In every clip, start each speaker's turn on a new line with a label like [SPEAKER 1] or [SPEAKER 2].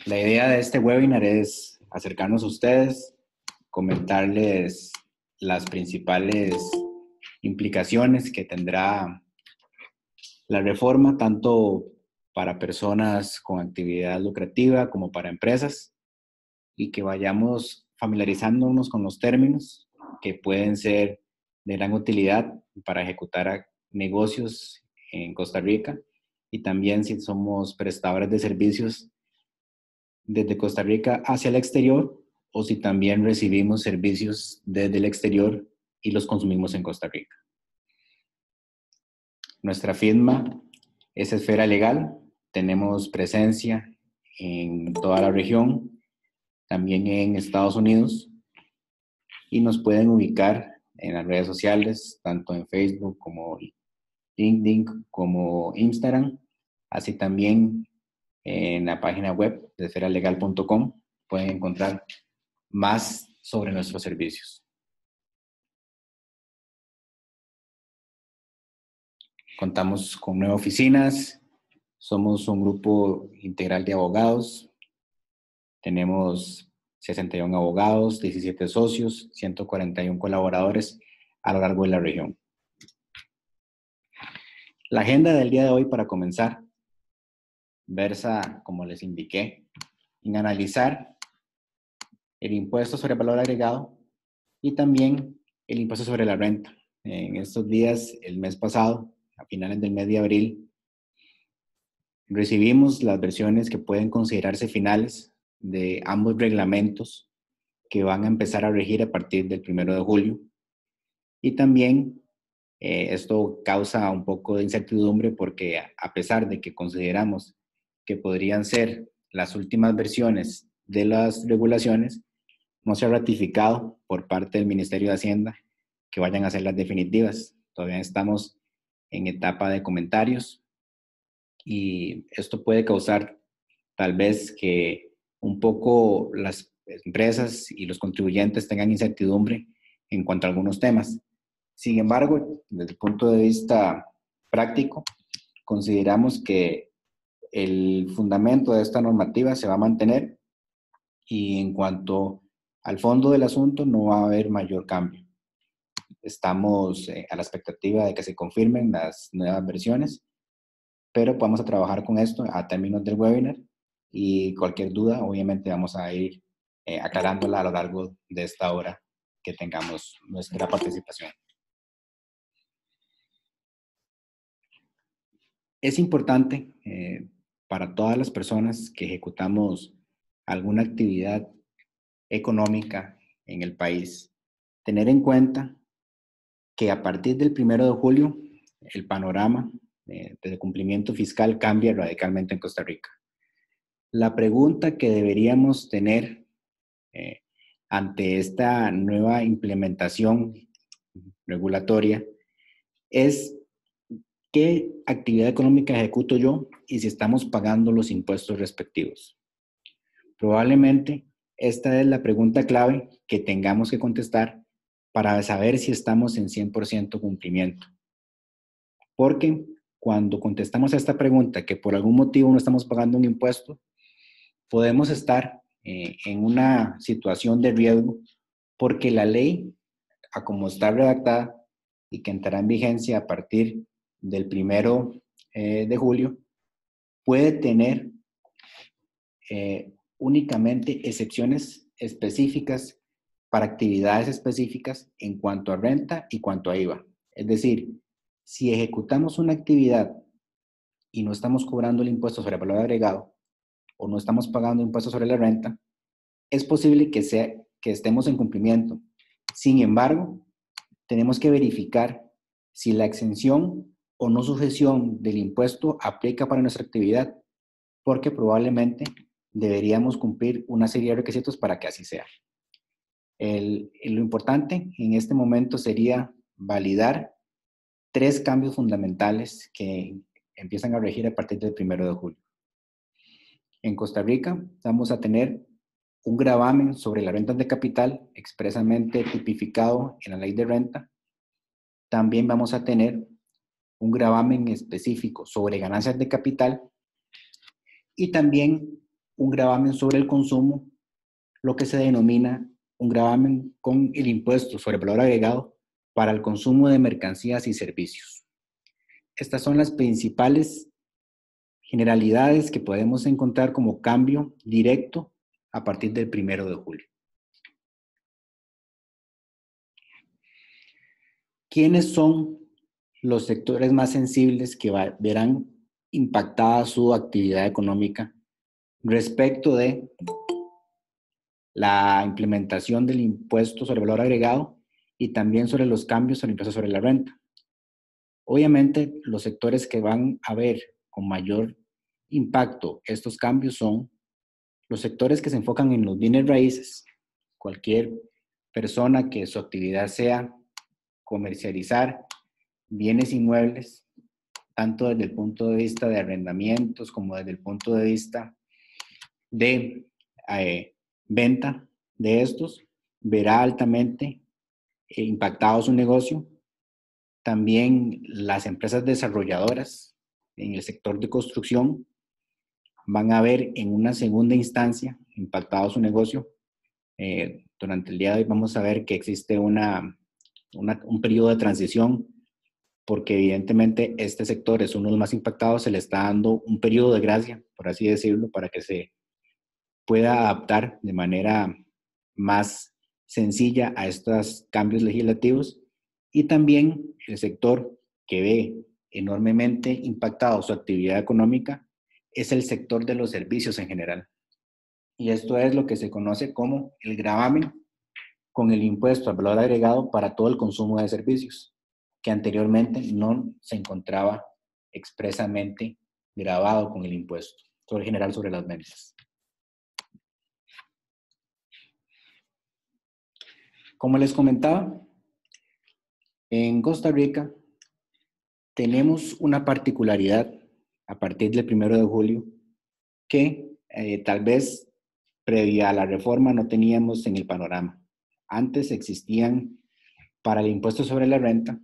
[SPEAKER 1] La idea de este webinar es acercarnos a ustedes, comentarles las principales implicaciones que tendrá la reforma, tanto para personas con actividad lucrativa como para empresas, y que vayamos familiarizándonos con los términos que pueden ser de gran utilidad para ejecutar negocios en Costa Rica, y también si somos prestadores de servicios desde Costa Rica hacia el exterior, o si también recibimos servicios desde el exterior y los consumimos en Costa Rica. Nuestra firma es Esfera Legal, tenemos presencia en toda la región, también en Estados Unidos, y nos pueden ubicar en las redes sociales, tanto en Facebook como LinkedIn como Instagram, así también en la página web de esferalegal.com pueden encontrar más sobre nuestros servicios. Contamos con 9 oficinas, somos un grupo integral de abogados, tenemos 61 abogados, 17 socios, 141 colaboradores a lo largo de la región. La agenda del día de hoy, para comenzar, versa, como les indiqué, en analizar el impuesto sobre el valor agregado y también el impuesto sobre la renta. En estos días, el mes pasado, a finales del mes de abril, recibimos las versiones que pueden considerarse finales de ambos reglamentos que van a empezar a regir a partir del 1 de julio. Y también esto causa un poco de incertidumbre porque a pesar de que consideramos que podrían ser las últimas versiones de las regulaciones, no se ha ratificado por parte del Ministerio de Hacienda que vayan a ser las definitivas. Todavía estamos en etapa de comentarios y esto puede causar tal vez que un poco las empresas y los contribuyentes tengan incertidumbre en cuanto a algunos temas. Sin embargo, desde el punto de vista práctico, consideramos que el fundamento de esta normativa se va a mantener y en cuanto al fondo del asunto no va a haber mayor cambio. Estamos a la expectativa de que se confirmen las nuevas versiones, pero vamos a trabajar con esto a términos del webinar y cualquier duda obviamente vamos a ir aclarándola a lo largo de esta hora que tengamos nuestra participación. Es importante para todas las personas que ejecutamos alguna actividad económica en el país tener en cuenta que a partir del 1 de julio el panorama de cumplimiento fiscal cambia radicalmente en Costa Rica. La pregunta que deberíamos tener ante esta nueva implementación regulatoria es qué actividad económica ejecuto yo y si estamos pagando los impuestos respectivos. Probablemente esta es la pregunta clave que tengamos que contestar para saber si estamos en 100% cumplimiento. Porque cuando contestamos a esta pregunta, que por algún motivo no estamos pagando un impuesto, podemos estar en una situación de riesgo porque la ley, a como está redactada y que entrará en vigencia a partir del 1 de julio, puede tener únicamente excepciones específicas para actividades específicas en cuanto a renta y cuanto a IVA. Es decir, si ejecutamos una actividad y no estamos cobrando el impuesto sobre el valor agregado o no estamos pagando impuestos sobre la renta, es posible que estemos en cumplimiento. Sin embargo, tenemos que verificar si la exención o no sujeción del impuesto aplica para nuestra actividad, porque probablemente deberíamos cumplir una serie de requisitos para que así sea. Lo importante en este momento sería validar 3 cambios fundamentales que empiezan a regir a partir del 1 de julio. En Costa Rica vamos a tener un gravamen sobre las rentas de capital expresamente tipificado en la ley de renta. También vamos a tener un gravamen específico sobre ganancias de capital y también un gravamen sobre el consumo, lo que se denomina un gravamen con el impuesto sobre el valor agregado para el consumo de mercancías y servicios. Estas son las principales generalidades que podemos encontrar como cambio directo a partir del 1 de julio. ¿Quiénes son los sectores más sensibles que verán impactada su actividad económica respecto de la implementación del impuesto sobre el valor agregado y también sobre los cambios al impuesto sobre la renta? Obviamente, los sectores que van a ver con mayor impacto estos cambios son los sectores que se enfocan en los bienes raíces. Cualquier persona que su actividad sea comercializar bienes inmuebles, tanto desde el punto de vista de arrendamientos como desde el punto de vista de venta de estos, verá altamente impactado su negocio. También las empresas desarrolladoras en el sector de construcción van a ver en una segunda instancia impactado su negocio. Durante el día de hoy vamos a ver que existe un periodo de transición, porque evidentemente este sector es uno de los más impactados, se le está dando un periodo de gracia, por así decirlo, para que se pueda adaptar de manera más sencilla a estos cambios legislativos. Y también el sector que ve enormemente impactado su actividad económica es el sector de los servicios en general. Y esto es lo que se conoce como el gravamen con el impuesto al valor agregado para todo el consumo de servicios, que anteriormente no se encontraba expresamente grabado con el impuesto general sobre las ventas. Como les comentaba, en Costa Rica tenemos una particularidad a partir del 1 de julio que tal vez previa a la reforma no teníamos en el panorama. Antes existían para el impuesto sobre la renta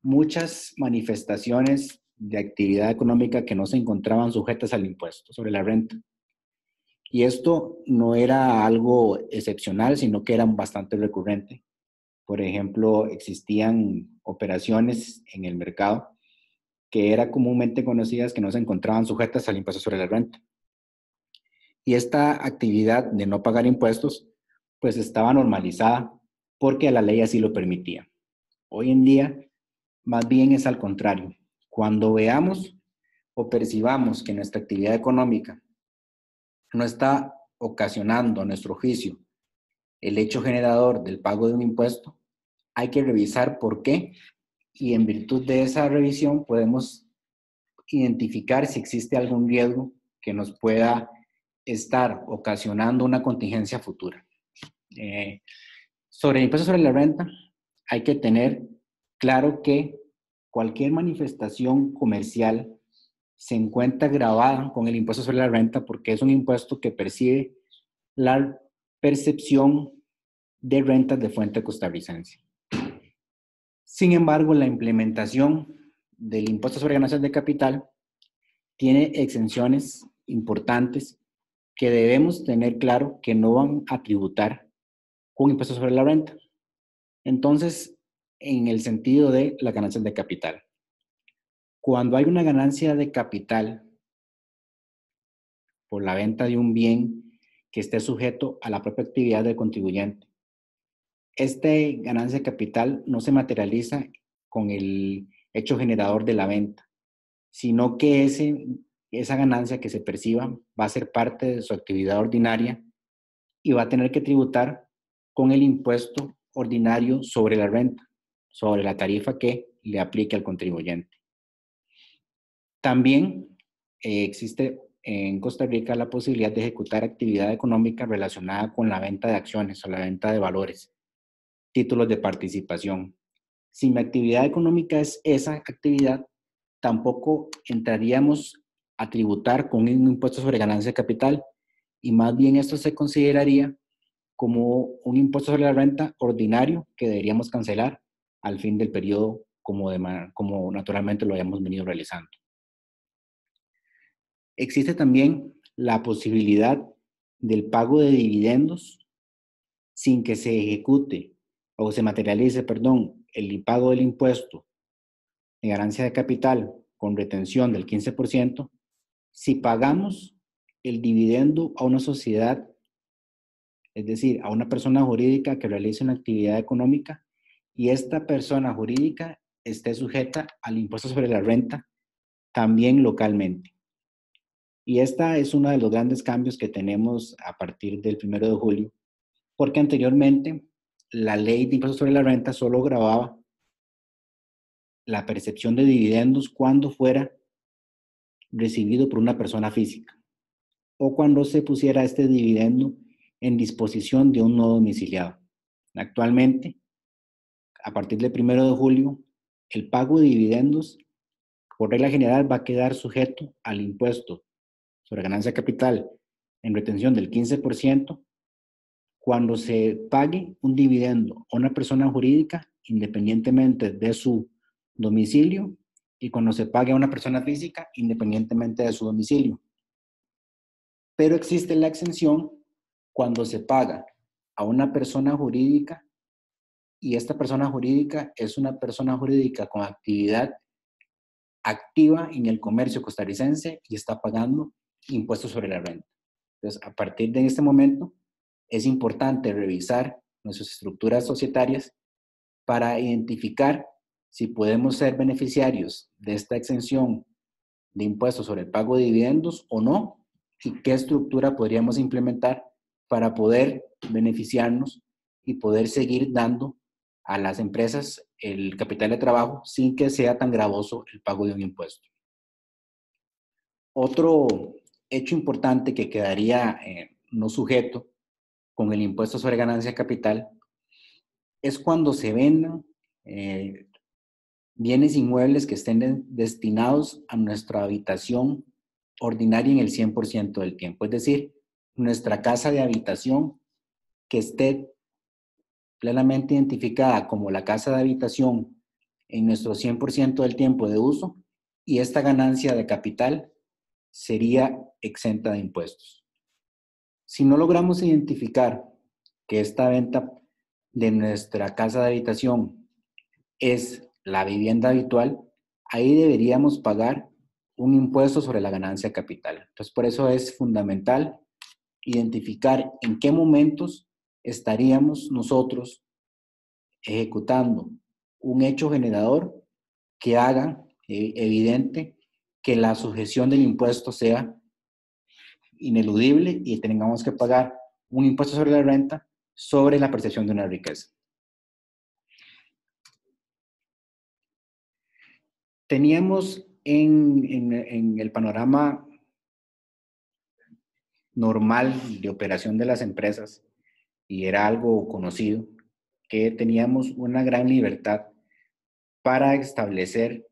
[SPEAKER 1] muchas manifestaciones de actividad económica que no se encontraban sujetas al impuesto sobre la renta. Y esto no era algo excepcional, sino que era bastante recurrente. Por ejemplo, existían operaciones en el mercado que eran comúnmente conocidas que no se encontraban sujetas al impuesto sobre la renta. Y esta actividad de no pagar impuestos, pues estaba normalizada porque la ley así lo permitía. Hoy en día, más bien es al contrario. Cuando veamos o percibamos que nuestra actividad económica no está ocasionando, a nuestro juicio, el hecho generador del pago de un impuesto, hay que revisar por qué, y en virtud de esa revisión podemos identificar si existe algún riesgo que nos pueda estar ocasionando una contingencia futura. Sobre el impuesto sobre la renta, hay que tener claro que cualquier manifestación comercial se encuentra grabada con el impuesto sobre la renta porque es un impuesto que percibe la percepción de rentas de fuente costarricense. Sin embargo, la implementación del impuesto sobre ganancias de capital tiene exenciones importantes que debemos tener claro que no van a tributar con impuesto sobre la renta. Entonces, en el sentido de las ganancias de capital. Cuando hay una ganancia de capital por la venta de un bien que esté sujeto a la propia actividad del contribuyente, esta ganancia de capital no se materializa con el hecho generador de la venta, sino que esa ganancia que se perciba va a ser parte de su actividad ordinaria y va a tener que tributar con el impuesto ordinario sobre la renta, sobre la tarifa que le aplique al contribuyente. También existe en Costa Rica la posibilidad de ejecutar actividad económica relacionada con la venta de acciones o la venta de valores, títulos de participación. Si mi actividad económica es esa actividad, tampoco entraríamos a tributar con un impuesto sobre ganancia de capital, y más bien esto se consideraría como un impuesto sobre la renta ordinario que deberíamos cancelar al fin del periodo como naturalmente lo hayamos venido realizando. Existe también la posibilidad del pago de dividendos sin que se ejecute o se materialice, perdón, el pago del impuesto de ganancia de capital con retención del 15%, si pagamos el dividendo a una sociedad, es decir, a una persona jurídica que realice una actividad económica y esta persona jurídica esté sujeta al impuesto sobre la renta también localmente. Y esta es uno de los grandes cambios que tenemos a partir del 1 de julio, porque anteriormente la ley de impuesto sobre la renta solo gravaba la percepción de dividendos cuando fuera recibido por una persona física o cuando se pusiera este dividendo en disposición de un no domiciliado. Actualmente, a partir del 1 de julio, el pago de dividendos, por regla general, va a quedar sujeto al impuesto sobre ganancia de capital en retención del 15% cuando se pague un dividendo a una persona jurídica independientemente de su domicilio y cuando se pague a una persona física independientemente de su domicilio. Pero existe la exención cuando se paga a una persona jurídica y esta persona jurídica es una persona jurídica con actividad activa en el comercio costarricense y está pagando impuestos sobre la renta. Entonces, a partir de este momento, es importante revisar nuestras estructuras societarias para identificar si podemos ser beneficiarios de esta exención de impuestos sobre el pago de dividendos o no, y qué estructura podríamos implementar para poder beneficiarnos y poder seguir dando a las empresas el capital de trabajo sin que sea tan gravoso el pago de un impuesto. Otro hecho importante que quedaría no sujeto con el impuesto sobre ganancia de capital es cuando se vendan bienes inmuebles que estén destinados a nuestra habitación ordinaria en el 100% del tiempo. Es decir, nuestra casa de habitación que esté plenamente identificada como la casa de habitación en nuestro 100% del tiempo de uso y esta ganancia de capital sería exenta de impuestos. Si no logramos identificar que esta venta de nuestra casa de habitación es la vivienda habitual, ahí deberíamos pagar un impuesto sobre la ganancia capital. Entonces, por eso es fundamental identificar en qué momentos estaríamos nosotros ejecutando un hecho generador que haga evidente que la sujeción del impuesto sea ineludible y tengamos que pagar un impuesto sobre la renta sobre la percepción de una riqueza. Teníamos en el panorama normal de operación de las empresas, y era algo conocido, que teníamos una gran libertad para establecer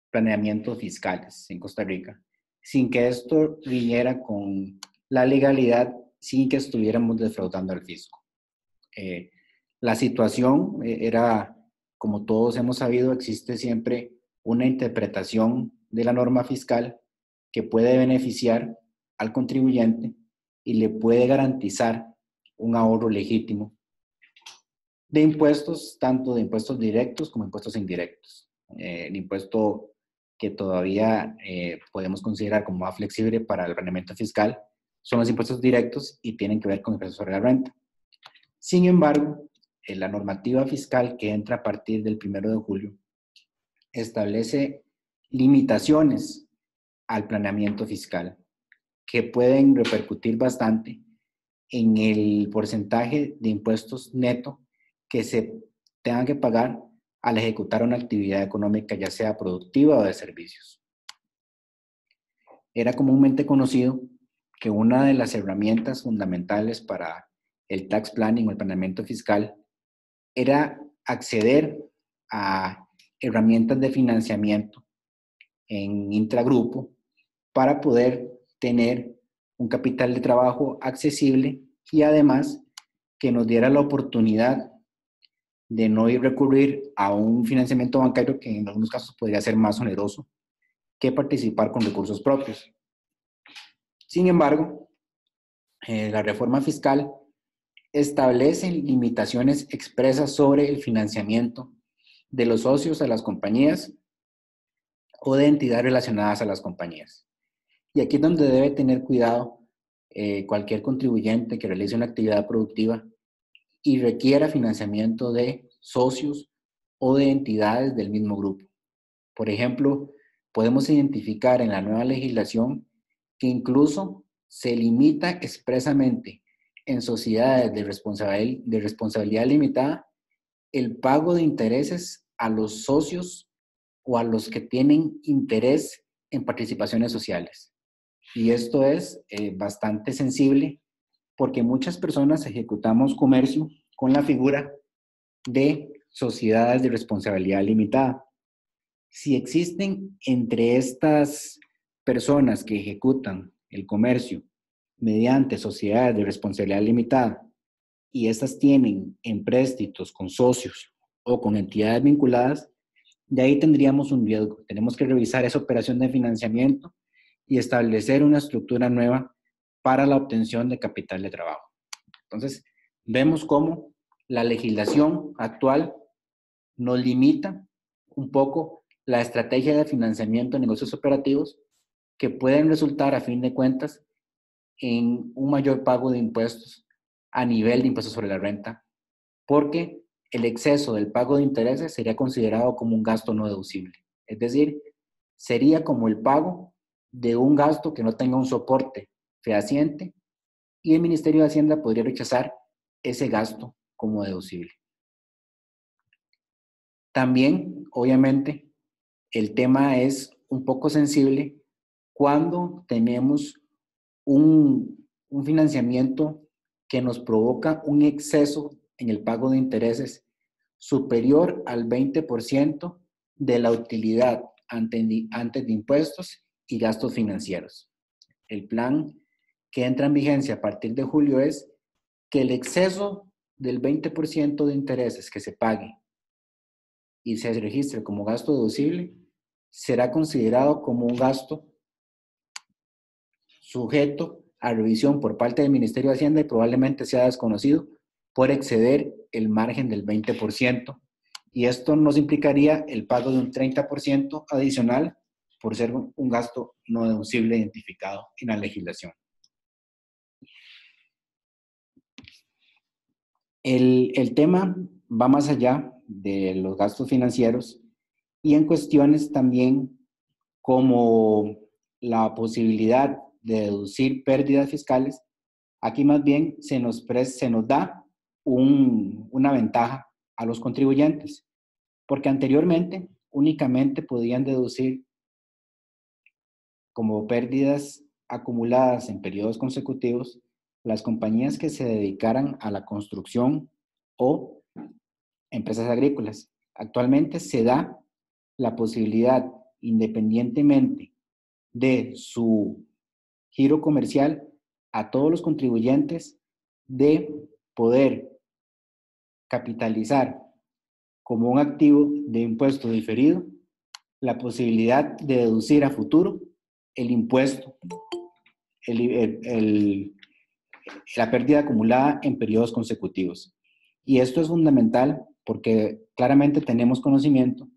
[SPEAKER 1] planeamientos fiscales en Costa Rica, sin que esto viniera con la legalidad, sin que estuviéramos defraudando al fisco. La situación era, como todos hemos sabido, existe siempre una interpretación de la norma fiscal que puede beneficiar al contribuyente y le puede garantizar un ahorro legítimo de impuestos, tanto de impuestos directos como impuestos indirectos. El impuesto que todavía podemos considerar como más flexible para el planeamiento fiscal son los impuestos directos y tienen que ver con impuestos sobre la renta. Sin embargo, la normativa fiscal que entra a partir del 1 de julio establece limitaciones al planeamiento fiscal que pueden repercutir bastante en el porcentaje de impuestos neto que se tengan que pagar al ejecutar una actividad económica, ya sea productiva o de servicios. Era comúnmente conocido que una de las herramientas fundamentales para el tax planning o el planeamiento fiscal era acceder a herramientas de financiamiento en intragrupo para poder tener un capital de trabajo accesible y además que nos diera la oportunidad de no ir a recurrir a un financiamiento bancario que en algunos casos podría ser más oneroso que participar con recursos propios. Sin embargo, la reforma fiscal establece limitaciones expresas sobre el financiamiento de los socios a las compañías o de entidades relacionadas a las compañías. Y aquí es donde debe tener cuidado cualquier contribuyente que realice una actividad productiva y requiera financiamiento de socios o de entidades del mismo grupo. Por ejemplo, podemos identificar en la nueva legislación que incluso se limita expresamente en sociedades de responsabilidad limitada el pago de intereses a los socios o a los que tienen interés en participaciones sociales. Y esto es bastante sensible porque muchas personas ejecutamos comercio con la figura de sociedades de responsabilidad limitada. Si existen entre estas personas que ejecutan el comercio mediante sociedades de responsabilidad limitada y estas tienen empréstitos con socios o con entidades vinculadas, de ahí tendríamos un riesgo. Tenemos que revisar esa operación de financiamiento y establecer una estructura nueva para la obtención de capital de trabajo. Entonces, vemos cómo la legislación actual nos limita un poco la estrategia de financiamiento de negocios operativos que pueden resultar, a fin de cuentas, en un mayor pago de impuestos a nivel de impuestos sobre la renta, porque el exceso del pago de intereses sería considerado como un gasto no deducible. Es decir, sería como el pago de un gasto que no tenga un soporte fehaciente y el Ministerio de Hacienda podría rechazar ese gasto como deducible. También, obviamente, el tema es un poco sensible cuando tenemos un financiamiento que nos provoca un exceso en el pago de intereses superior al 20% de la utilidad antes de impuestos y gastos financieros. El plan que entra en vigencia a partir de julio es que el exceso del 20% de intereses que se pague y se registre como gasto deducible será considerado como un gasto sujeto a revisión por parte del Ministerio de Hacienda y probablemente sea desconocido por exceder el margen del 20%. Y esto nos implicaría el pago de un 30% adicional por ser un gasto no deducible identificado en la legislación. El tema va más allá de los gastos financieros y en cuestiones también como la posibilidad de deducir pérdidas fiscales. Aquí más bien se nos da una ventaja a los contribuyentes, porque anteriormente únicamente podían deducir como pérdidas acumuladas en periodos consecutivos las compañías que se dedicaran a la construcción o empresas agrícolas. Actualmente se da la posibilidad, independientemente de su giro comercial, a todos los contribuyentes de poder capitalizar como un activo de impuesto diferido la posibilidad de deducir a futuro el impuesto, la pérdida acumulada en periodos consecutivos. Y esto es fundamental porque claramente tenemos conocimiento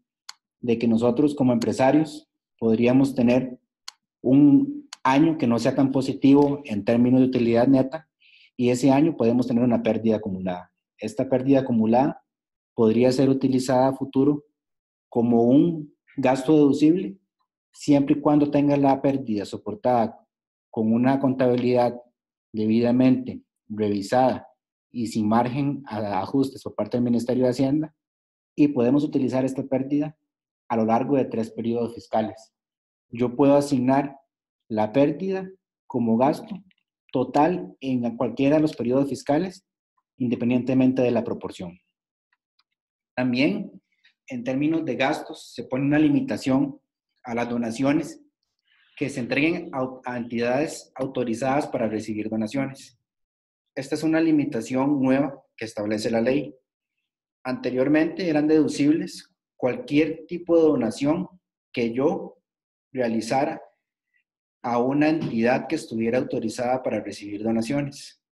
[SPEAKER 1] de que nosotros como empresarios podríamos tener un año que no sea tan positivo en términos de utilidad neta y ese año podemos tener una pérdida acumulada. Esta pérdida acumulada podría ser utilizada a futuro como un gasto deducible siempre y cuando tenga la pérdida soportada con una contabilidad debidamente revisada y sin margen a ajustes por parte del Ministerio de Hacienda, y podemos utilizar esta pérdida a lo largo de 3 periodos fiscales. Yo puedo asignar la pérdida como gasto total en cualquiera de los periodos fiscales, independientemente de la proporción. También, en términos de gastos, se pone una limitación a las donaciones que se entreguen a entidades autorizadas para recibir donaciones. Esta es una limitación nueva que establece la ley. Anteriormente eran deducibles cualquier tipo de donación que yo realizara a una entidad que estuviera autorizada para recibir donaciones.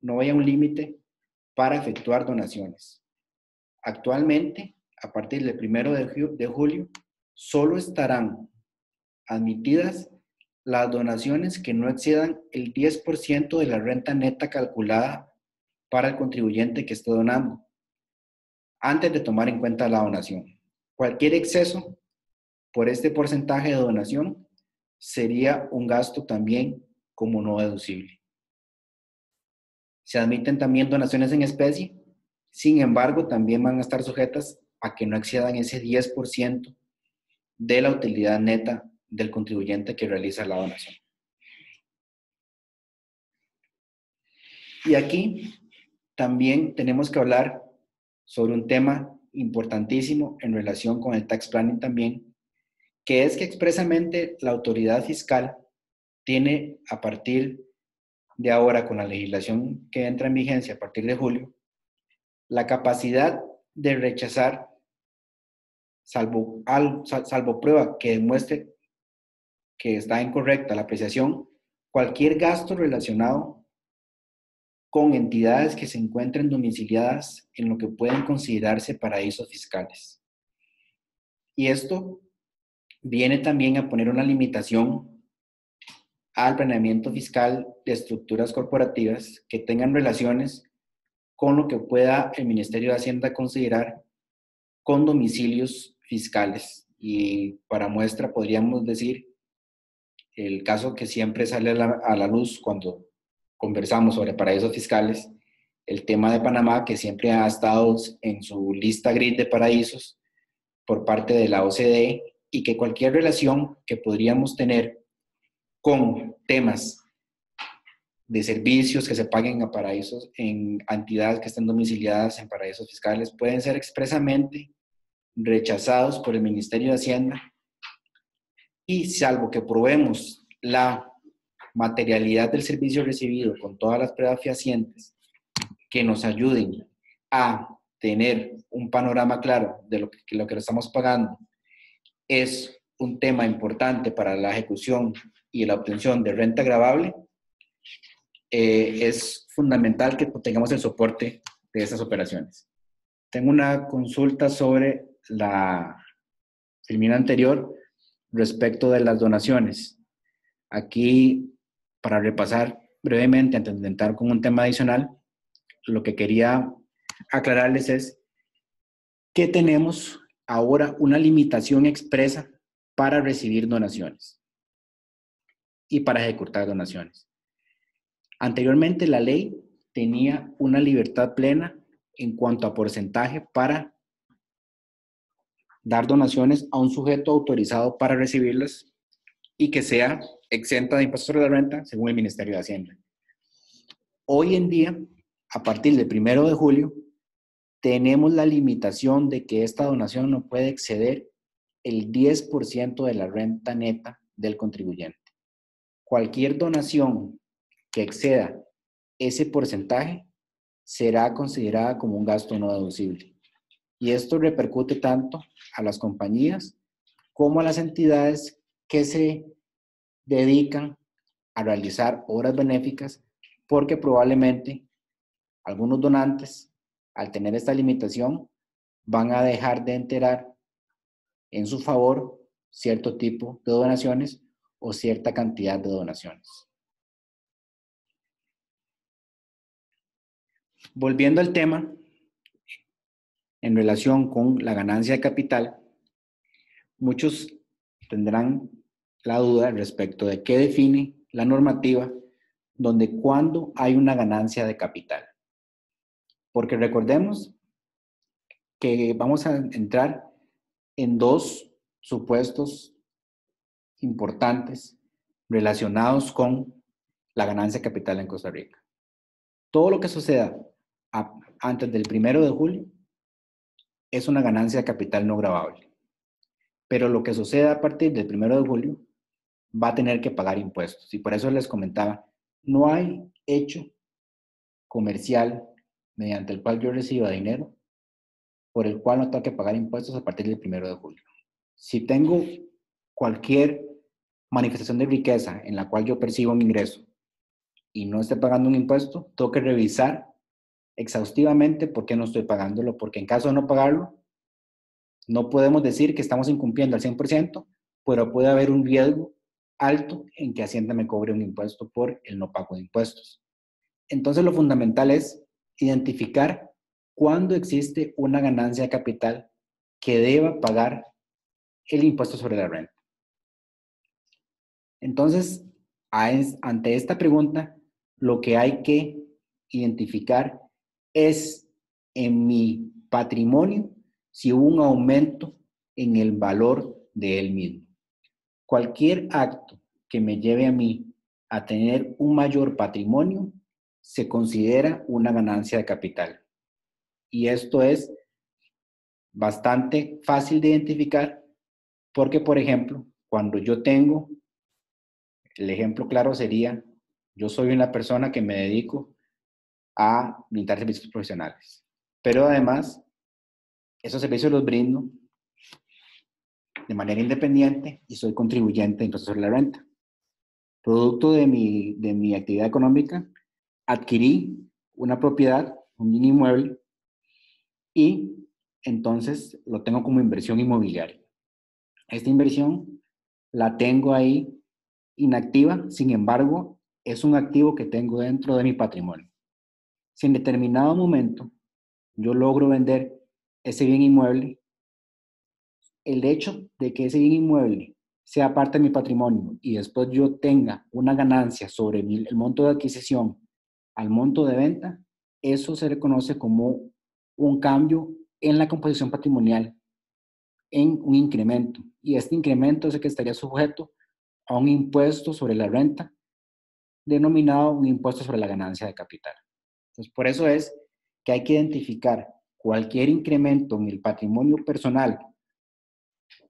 [SPEAKER 1] No había un límite para efectuar donaciones. Actualmente, a partir del 1 de julio, solo estarán admitidas las donaciones que no excedan el 10% de la renta neta calculada para el contribuyente que esté donando, antes de tomar en cuenta la donación. Cualquier exceso por este porcentaje de donación sería un gasto también como no deducible. Se admiten también donaciones en especie, sin embargo, también van a estar sujetas a que no excedan ese 10% de la utilidad neta del contribuyente que realiza la donación. Y aquí también tenemos que hablar sobre un tema importantísimo en relación con el tax planning también, que es que expresamente la autoridad fiscal tiene a partir de ahora, con la legislación que entra en vigencia a partir de julio, la capacidad de rechazar, salvo prueba que demuestre que está incorrecta la apreciación, cualquier gasto relacionado con entidades que se encuentren domiciliadas en lo que pueden considerarse paraísos fiscales. Y esto viene también a poner una limitación al planeamiento fiscal de estructuras corporativas que tengan relaciones con lo que pueda el Ministerio de Hacienda considerar con domicilios fiscales. Y para muestra podríamos decir el caso que siempre sale a la luz cuando conversamos sobre paraísos fiscales, el tema de Panamá, que siempre ha estado en su lista gris de paraísos por parte de la OCDE, y que cualquier relación que podríamos tener con temas de servicios que se paguen a paraísos, en entidades que estén domiciliadas en paraísos fiscales, pueden ser expresamente rechazados por el Ministerio de Hacienda, y salvo que probemos la materialidad del servicio recibido con todas las pruebas fehacientes que nos ayuden a tener un panorama claro de lo que estamos pagando es un tema importante para la ejecución y la obtención de renta gravable, es fundamental que tengamos el soporte de estas operaciones. Tengo una consulta sobre la filmina anterior respecto de las donaciones. Aquí, para repasar brevemente, antes de entrar con un tema adicional, lo que quería aclararles es que tenemos ahora una limitación expresa para recibir donaciones y para ejecutar donaciones. Anteriormente, la ley tenía una libertad plena en cuanto a porcentaje para dar donaciones a un sujeto autorizado para recibirlas y que sea exenta de impuestos sobre la renta según el Ministerio de Hacienda. Hoy en día, a partir del 1 de julio, tenemos la limitación de que esta donación no puede exceder el 10% de la renta neta del contribuyente. Cualquier donación que exceda ese porcentaje será considerada como un gasto no deducible. Y esto repercute tanto a las compañías como a las entidades que se dedican a realizar obras benéficas, porque probablemente algunos donantes, al tener esta limitación, van a dejar de enterar en su favor cierto tipo de donaciones o cierta cantidad de donaciones. Volviendo al tema, en relación con la ganancia de capital, muchos tendrán la duda respecto de qué define la normativa donde cuando hay una ganancia de capital. Porque recordemos que vamos a entrar en dos supuestos importantes relacionados con la ganancia de capital en Costa Rica. Todo lo que suceda antes del 1 de julio es una ganancia de capital no gravable. Pero lo que suceda a partir del 1 de julio va a tener que pagar impuestos. Y por eso les comentaba, no hay hecho comercial mediante el cual yo reciba dinero por el cual no tengo que pagar impuestos a partir del 1 de julio. Si tengo cualquier manifestación de riqueza en la cual yo percibo un ingreso y no esté pagando un impuesto, tengo que revisar exhaustivamente por qué no estoy pagándolo, porque en caso de no pagarlo, no podemos decir que estamos incumpliendo al 100%, pero puede haber un riesgo alto en que Hacienda me cobre un impuesto por el no pago de impuestos. Entonces, lo fundamental es identificar cuándo existe una ganancia de capital que deba pagar el impuesto sobre la renta. Entonces, ante esta pregunta, lo que hay que identificar es en mi patrimonio si hubo un aumento en el valor de él mismo. Cualquier acto que me lleve a mí a tener un mayor patrimonio se considera una ganancia de capital. Y esto es bastante fácil de identificar porque, por ejemplo, cuando yo tengo, el ejemplo claro sería, yo soy una persona que me dedico a brindar servicios profesionales, pero además esos servicios los brindo de manera independiente y soy contribuyente entonces sobre la renta. Producto de mi actividad económica, adquirí una propiedad, un bien inmueble, y entonces lo tengo como inversión inmobiliaria. Esta inversión la tengo ahí inactiva, sin embargo, es un activo que tengo dentro de mi patrimonio. Si en determinado momento yo logro vender ese bien inmueble, el hecho de que ese bien inmueble sea parte de mi patrimonio y después yo tenga una ganancia sobre el monto de adquisición al monto de venta, eso se reconoce como un cambio en la composición patrimonial, en un incremento. Y este incremento es el que estaría sujeto a un impuesto sobre la renta, denominado un impuesto sobre la ganancia de capital. Entonces, por eso es que hay que identificar cualquier incremento en el patrimonio personal,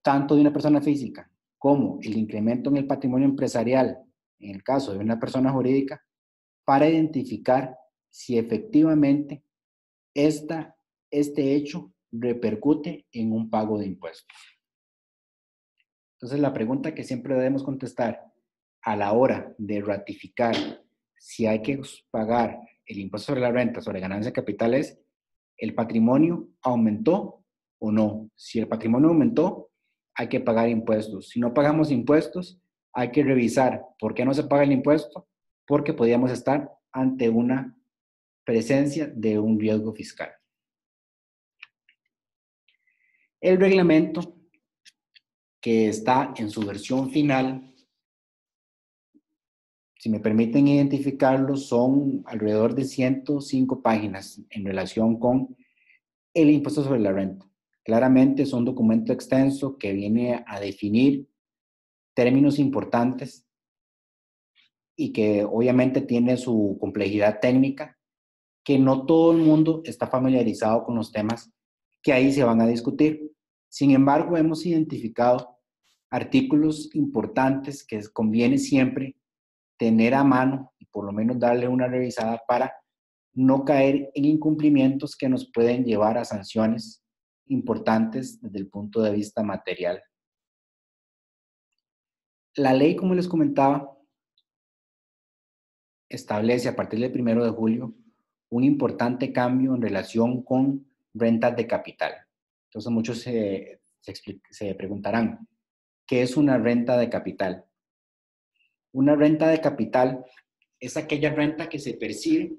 [SPEAKER 1] tanto de una persona física como el incremento en el patrimonio empresarial, en el caso de una persona jurídica, para identificar si efectivamente este hecho repercute en un pago de impuestos. Entonces, la pregunta que siempre debemos contestar a la hora de ratificar si hay que pagar el impuesto sobre la renta, sobre ganancia de capital es, ¿el patrimonio aumentó o no? Si el patrimonio aumentó, hay que pagar impuestos. Si no pagamos impuestos, hay que revisar por qué no se paga el impuesto, porque podríamos estar ante una presencia de un riesgo fiscal. El reglamento, que está en su versión final, si me permiten identificarlo, son alrededor de 105 páginas en relación con el impuesto sobre la renta. Claramente es un documento extenso que viene a definir términos importantes y que obviamente tiene su complejidad técnica, que no todo el mundo está familiarizado con los temas que ahí se van a discutir. Sin embargo, hemos identificado artículos importantes que conviene siempre tener a mano y por lo menos darle una revisada para no caer en incumplimientos que nos pueden llevar a sanciones importantes desde el punto de vista material. La ley, como les comentaba, establece a partir del 1 de julio un importante cambio en relación con rentas de capital. Entonces muchos se preguntarán, ¿qué es una renta de capital? Una renta de capital es aquella renta que se percibe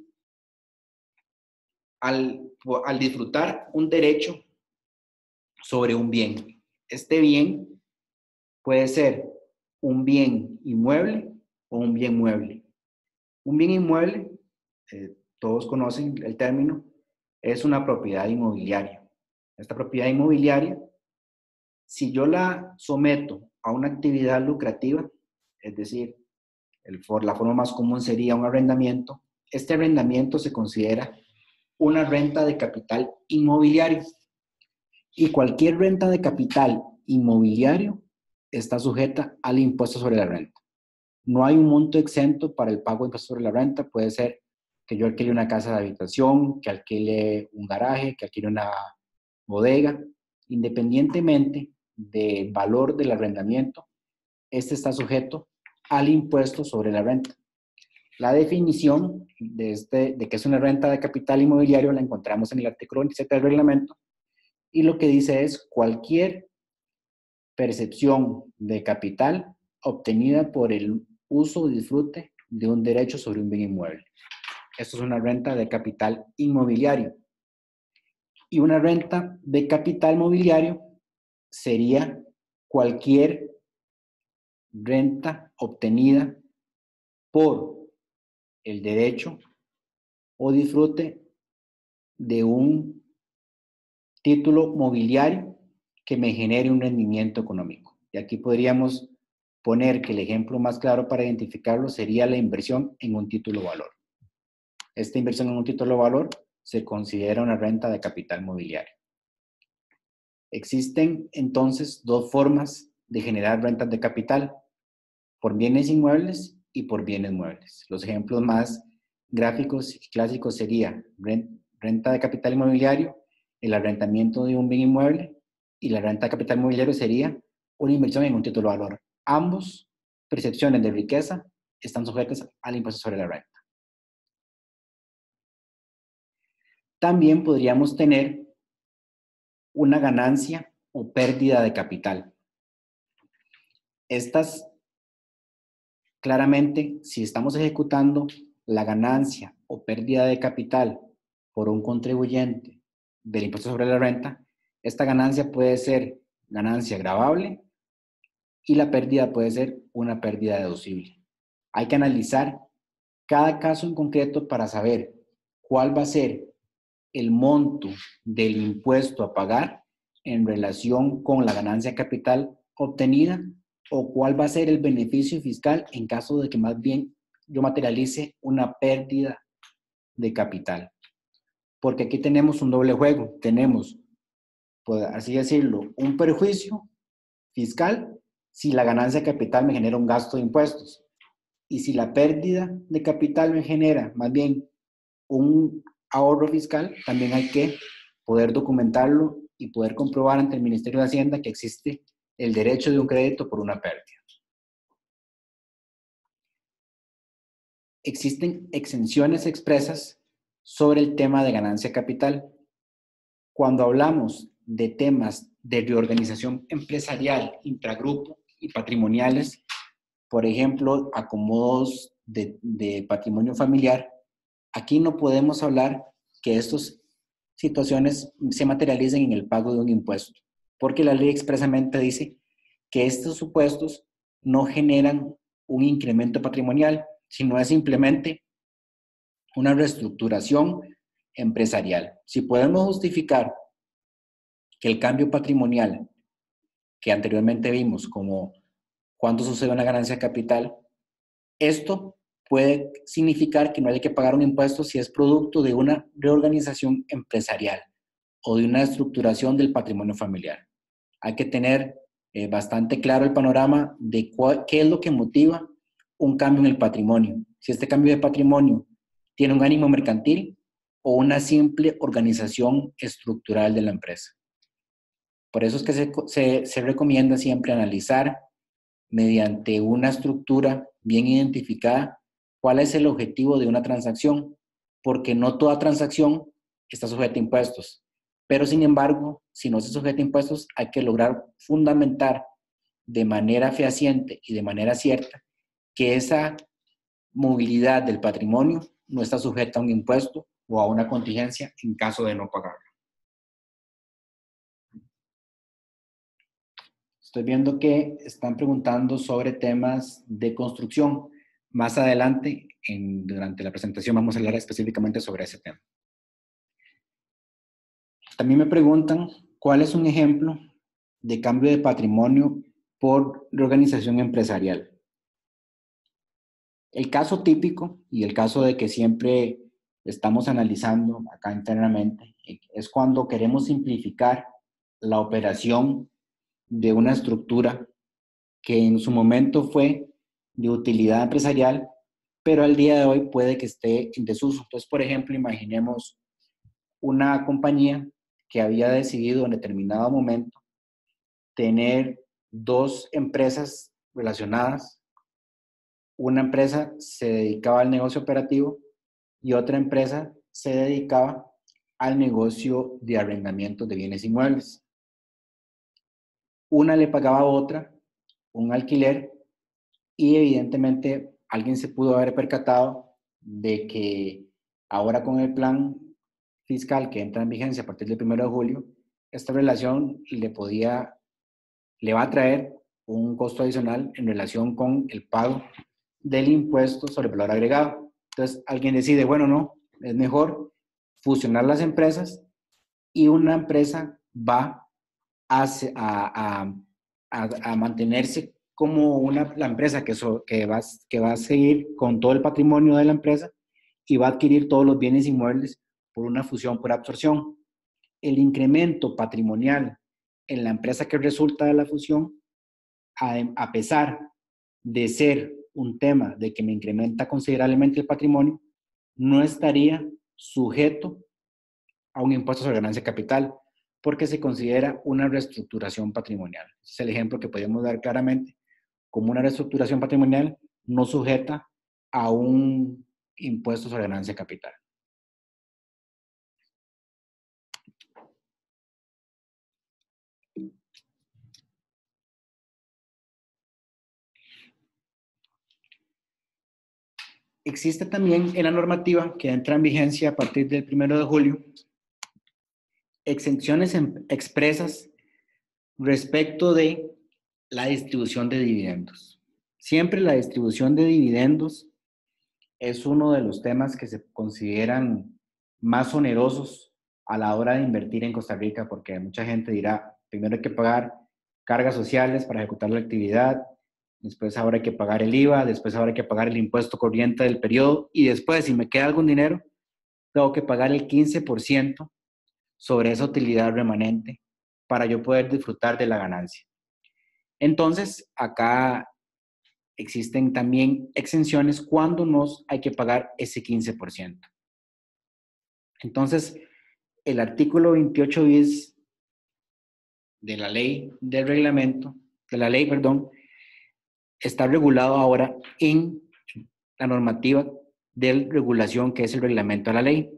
[SPEAKER 1] al disfrutar un derecho sobre un bien. Este bien puede ser un bien inmueble o un bien mueble. Un bien inmueble, todos conocen el término, es una propiedad inmobiliaria. Esta propiedad inmobiliaria, si yo la someto a una actividad lucrativa, es decir, la forma más común sería un arrendamiento, este arrendamiento se considera una renta de capital inmobiliario. Y cualquier renta de capital inmobiliario está sujeta al impuesto sobre la renta. No hay un monto exento para el pago de impuesto sobre la renta. Puede ser que yo alquile una casa de habitación, que alquile un garaje, que alquile una bodega. Independientemente del valor del arrendamiento, este está sujeto al impuesto sobre la renta. La definición de que es una renta de capital inmobiliario la encontramos en el artículo 27 del reglamento, y lo que dice es cualquier percepción de capital obtenida por el uso o disfrute de un derecho sobre un bien inmueble. Esto es una renta de capital inmobiliario. Y una renta de capital mobiliario sería cualquier renta obtenida por el derecho o disfrute de un título mobiliario que me genere un rendimiento económico. Y aquí podríamos poner que el ejemplo más claro para identificarlo sería la inversión en un título valor. Esta inversión en un título valor se considera una renta de capital mobiliario. Existen entonces dos formas de generar rentas de capital, por bienes inmuebles y por bienes muebles. Los ejemplos más gráficos y clásicos serían renta de capital inmobiliario, el arrendamiento de un bien inmueble, y la renta de capital inmobiliario sería una inversión en un título de valor. Ambos percepciones de riqueza están sujetas al impuesto sobre la renta. También podríamos tener una ganancia o pérdida de capital. Estas, claramente, si estamos ejecutando la ganancia o pérdida de capital por un contribuyente del impuesto sobre la renta, esta ganancia puede ser ganancia gravable y la pérdida puede ser una pérdida deducible. Hay que analizar cada caso en concreto para saber cuál va a ser el monto del impuesto a pagar en relación con la ganancia capital obtenida, o cuál va a ser el beneficio fiscal en caso de que más bien yo materialice una pérdida de capital. Porque aquí tenemos un doble juego. Tenemos, por así decirlo, un perjuicio fiscal si la ganancia capital me genera un gasto de impuestos. Y si la pérdida de capital me genera más bien un ahorro fiscal, también hay que poder documentarlo y poder comprobar ante el Ministerio de Hacienda que existe el derecho de un crédito por una pérdida. Existen exenciones expresas sobre el tema de ganancia capital. Cuando hablamos de temas de reorganización empresarial, intragrupo y patrimoniales, por ejemplo, acomodos de patrimonio familiar, aquí no podemos hablar que estas situaciones se materialicen en el pago de un impuesto, porque la ley expresamente dice que estos supuestos no generan un incremento patrimonial, sino es simplemente una reestructuración empresarial. Si podemos justificar que el cambio patrimonial que anteriormente vimos como cuando sucede una ganancia de capital, esto puede significar que no hay que pagar un impuesto si es producto de una reorganización empresarial o de una estructuración del patrimonio familiar. Hay que tener bastante claro el panorama de qué es lo que motiva un cambio en el patrimonio. Si este cambio de patrimonio tiene un ánimo mercantil o una simple organización estructural de la empresa. Por eso es que se recomienda siempre analizar mediante una estructura bien identificada cuál es el objetivo de una transacción, porque no toda transacción está sujeta a impuestos. Pero sin embargo, si no se sujeta a impuestos, hay que lograr fundamentar de manera fehaciente y de manera cierta que esa movilidad del patrimonio no está sujeta a un impuesto o a una contingencia en caso de no pagarlo. Estoy viendo que están preguntando sobre temas de construcción. Más adelante, durante la presentación, vamos a hablar específicamente sobre ese tema. También me preguntan cuál es un ejemplo de cambio de patrimonio por reorganización empresarial. El caso típico y el caso de que siempre estamos analizando acá internamente es cuando queremos simplificar la operación de una estructura que en su momento fue de utilidad empresarial, pero al día de hoy puede que esté en desuso. Entonces, por ejemplo, imaginemos una compañía que había decidido en determinado momento tener dos empresas relacionadas. Una empresa se dedicaba al negocio operativo y otra empresa se dedicaba al negocio de arrendamiento de bienes inmuebles. Una le pagaba a otra un alquiler y evidentemente alguien se pudo haber percatado de que ahora con el plan fiscal que entra en vigencia a partir del 1 de julio, esta relación le va a traer un costo adicional en relación con el pago del impuesto sobre el valor agregado. Entonces, alguien decide, bueno, no, es mejor fusionar las empresas y una empresa va a mantenerse como la empresa que va a seguir con todo el patrimonio de la empresa y va a adquirir todos los bienes inmuebles por una fusión por absorción. El incremento patrimonial en la empresa que resulta de la fusión, a pesar de ser un tema de que me incrementa considerablemente el patrimonio, no estaría sujeto a un impuesto sobre ganancia de capital, porque se considera una reestructuración patrimonial. Ese es el ejemplo que podemos dar claramente, como una reestructuración patrimonial no sujeta a un impuesto sobre ganancia de capital. Existe también en la normativa que entra en vigencia a partir del 1 de julio exenciones expresas respecto de la distribución de dividendos. Siempre la distribución de dividendos es uno de los temas que se consideran más onerosos a la hora de invertir en Costa Rica, porque mucha gente dirá, primero hay que pagar cargas sociales para ejecutar la actividad, después ahora hay que pagar el IVA, después ahora hay que pagar el impuesto corriente del periodo y después, si me queda algún dinero, tengo que pagar el 15% sobre esa utilidad remanente para yo poder disfrutar de la ganancia. Entonces, acá existen también exenciones cuando nos hay que pagar ese 15%. Entonces, el artículo 28 bis de la ley del reglamento, de la ley, perdón, está regulado ahora en la normativa de regulación que es el reglamento de la ley.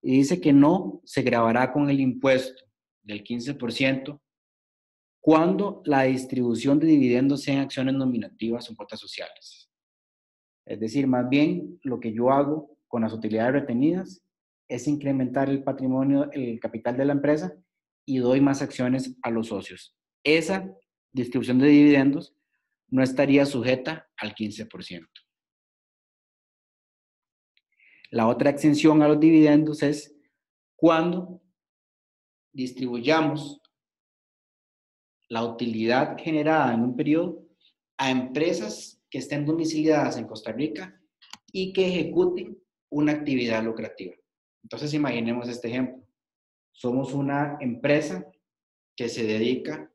[SPEAKER 1] Y dice que no se gravará con el impuesto del 15% cuando la distribución de dividendos sea en acciones nominativas o cuotas sociales. Es decir, más bien lo que yo hago con las utilidades retenidas es incrementar el patrimonio, el capital de la empresa y doy más acciones a los socios. Esa distribución de dividendos no estaría sujeta al 15%. La otra exención a los dividendos es cuando distribuyamos la utilidad generada en un periodo a empresas que estén domiciliadas en Costa Rica y que ejecuten una actividad lucrativa. Entonces, imaginemos este ejemplo. Somos una empresa que se dedica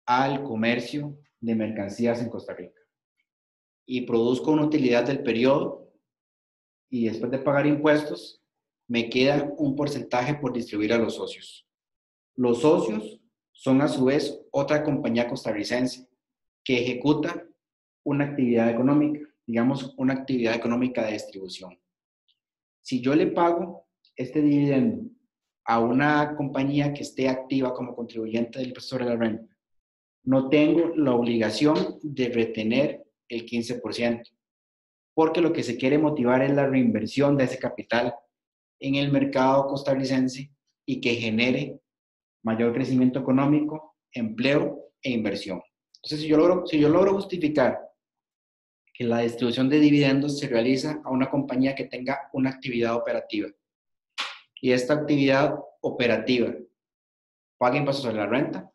[SPEAKER 1] al comercio de mercancías en Costa Rica y produzco una utilidad del periodo y después de pagar impuestos me queda un porcentaje por distribuir a los socios. Los socios son a su vez otra compañía costarricense que ejecuta una actividad económica, digamos una actividad económica de distribución. Si yo le pago este dividendo a una compañía que esté activa como contribuyente del impuesto sobre la renta, no tengo la obligación de retener el 15%, porque lo que se quiere motivar es la reinversión de ese capital en el mercado costarricense y que genere mayor crecimiento económico, empleo e inversión. Entonces, si yo logro justificar que la distribución de dividendos se realiza a una compañía que tenga una actividad operativa y esta actividad operativa paga impuestos sobre la renta,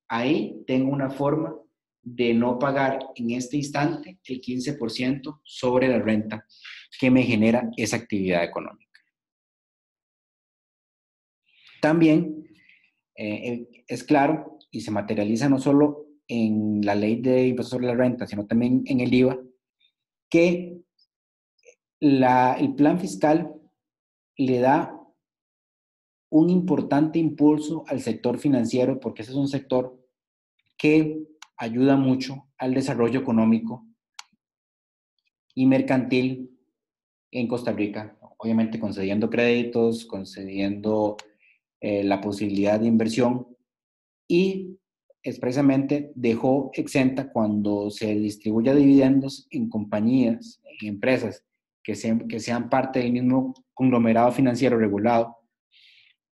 [SPEAKER 1] ahí tengo una forma de no pagar en este instante el 15% sobre la renta que me genera esa actividad económica. También es claro y se materializa no solo en la ley de impuestos sobre la renta, sino también en el IVA, que el plan fiscal le da un importante impulso al sector financiero, porque ese es un sector que ayuda mucho al desarrollo económico y mercantil en Costa Rica, obviamente concediendo créditos, concediendo la posibilidad de inversión, y expresamente dejó exenta cuando se distribuya dividendos en compañías, en empresas que sean parte del mismo conglomerado financiero regulado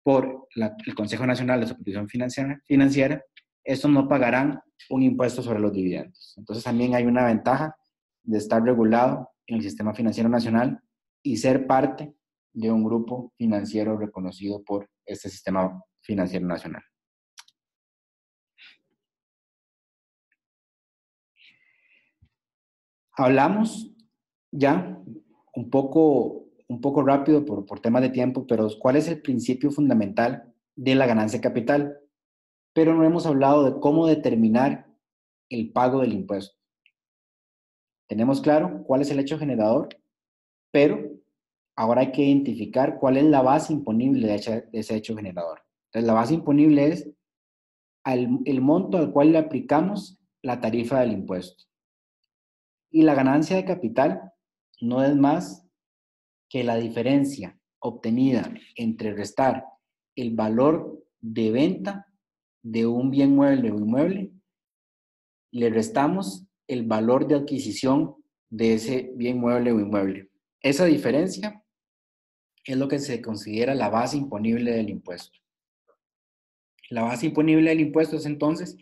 [SPEAKER 1] por el Consejo Nacional de Supervisión Financiera, estos no pagarán un impuesto sobre los dividendos. Entonces también hay una ventaja de estar regulado en el sistema financiero nacional y ser parte de un grupo financiero reconocido por este sistema financiero nacional. Hablamos ya un poco rápido por temas de tiempo, pero ¿cuál es el principio fundamental de la ganancia de capital? Pero no hemos hablado de cómo determinar el pago del impuesto. Tenemos claro cuál es el hecho generador, pero ahora hay que identificar cuál es la base imponible de ese hecho generador. Entonces, la base imponible es el monto al cual le aplicamos la tarifa del impuesto. Y la ganancia de capital no es más que la diferencia obtenida entre restar el valor de venta de un bien mueble o inmueble, le restamos el valor de adquisición de ese bien mueble o inmueble. Esa diferencia es lo que se considera la base imponible del impuesto. La base imponible del impuesto es entonces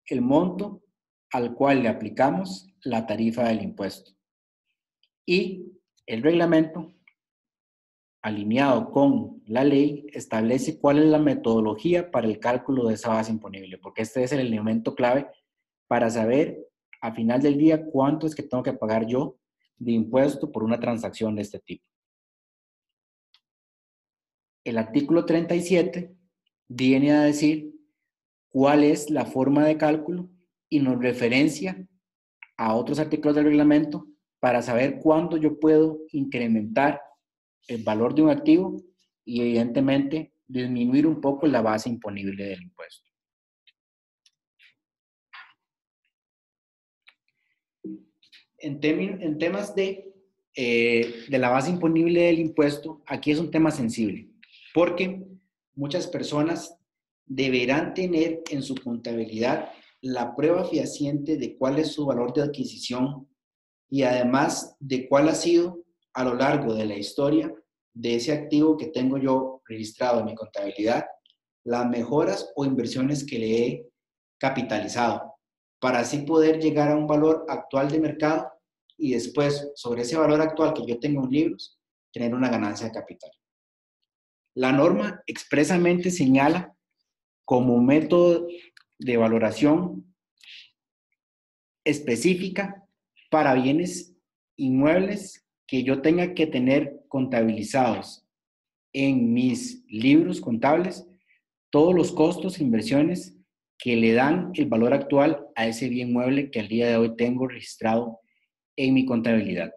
[SPEAKER 1] el monto al cual le aplicamos la tarifa del impuesto. Y el reglamento, alineado con la ley, establece cuál es la metodología para el cálculo de esa base imponible, porque este es el elemento clave para saber a final del día cuánto es que tengo que pagar yo de impuesto por una transacción de este tipo. El artículo 37 viene a decir cuál es la forma de cálculo y nos referencia a otros artículos del reglamento para saber cuándo yo puedo incrementar el valor de un activo y evidentemente disminuir un poco la base imponible del impuesto. En temas de la base imponible del impuesto, aquí es un tema sensible, porque muchas personas deberán tener en su contabilidad la prueba fehaciente de cuál es su valor de adquisición y además de cuál ha sido a lo largo de la historia de ese activo que tengo yo registrado en mi contabilidad, las mejoras o inversiones que le he capitalizado, para así poder llegar a un valor actual de mercado y después, sobre ese valor actual que yo tengo en libros, tener una ganancia de capital. La norma expresamente señala como método de valoración específica para bienes inmuebles que yo tenga que tener contabilizados en mis libros contables todos los costos e inversiones que le dan el valor actual a ese bien mueble que al día de hoy tengo registrado en mi contabilidad.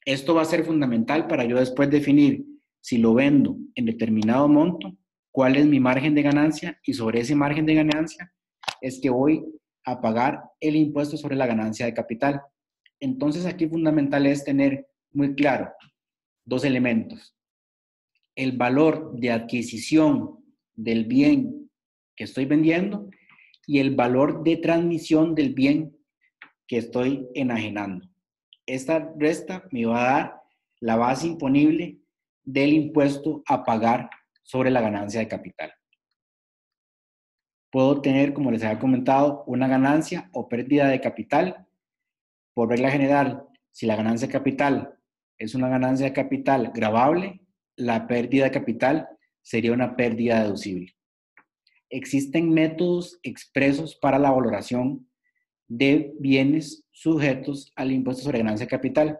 [SPEAKER 1] Esto va a ser fundamental para yo después definir si lo vendo en determinado monto, cuál es mi margen de ganancia y sobre ese margen de ganancia es que voy a pagar el impuesto sobre la ganancia de capital. Entonces aquí fundamental es tener muy claro dos elementos. El valor de adquisición del bien que estoy vendiendo y el valor de transmisión del bien que estoy enajenando. Esta resta me va a dar la base imponible del impuesto a pagar sobre la ganancia de capital. Puedo tener, como les había comentado, una ganancia o pérdida de capital. Por regla general, si la ganancia de capital es una ganancia de capital gravable, la pérdida de capital sería una pérdida deducible. Existen métodos expresos para la valoración de bienes sujetos al impuesto sobre ganancia de capital.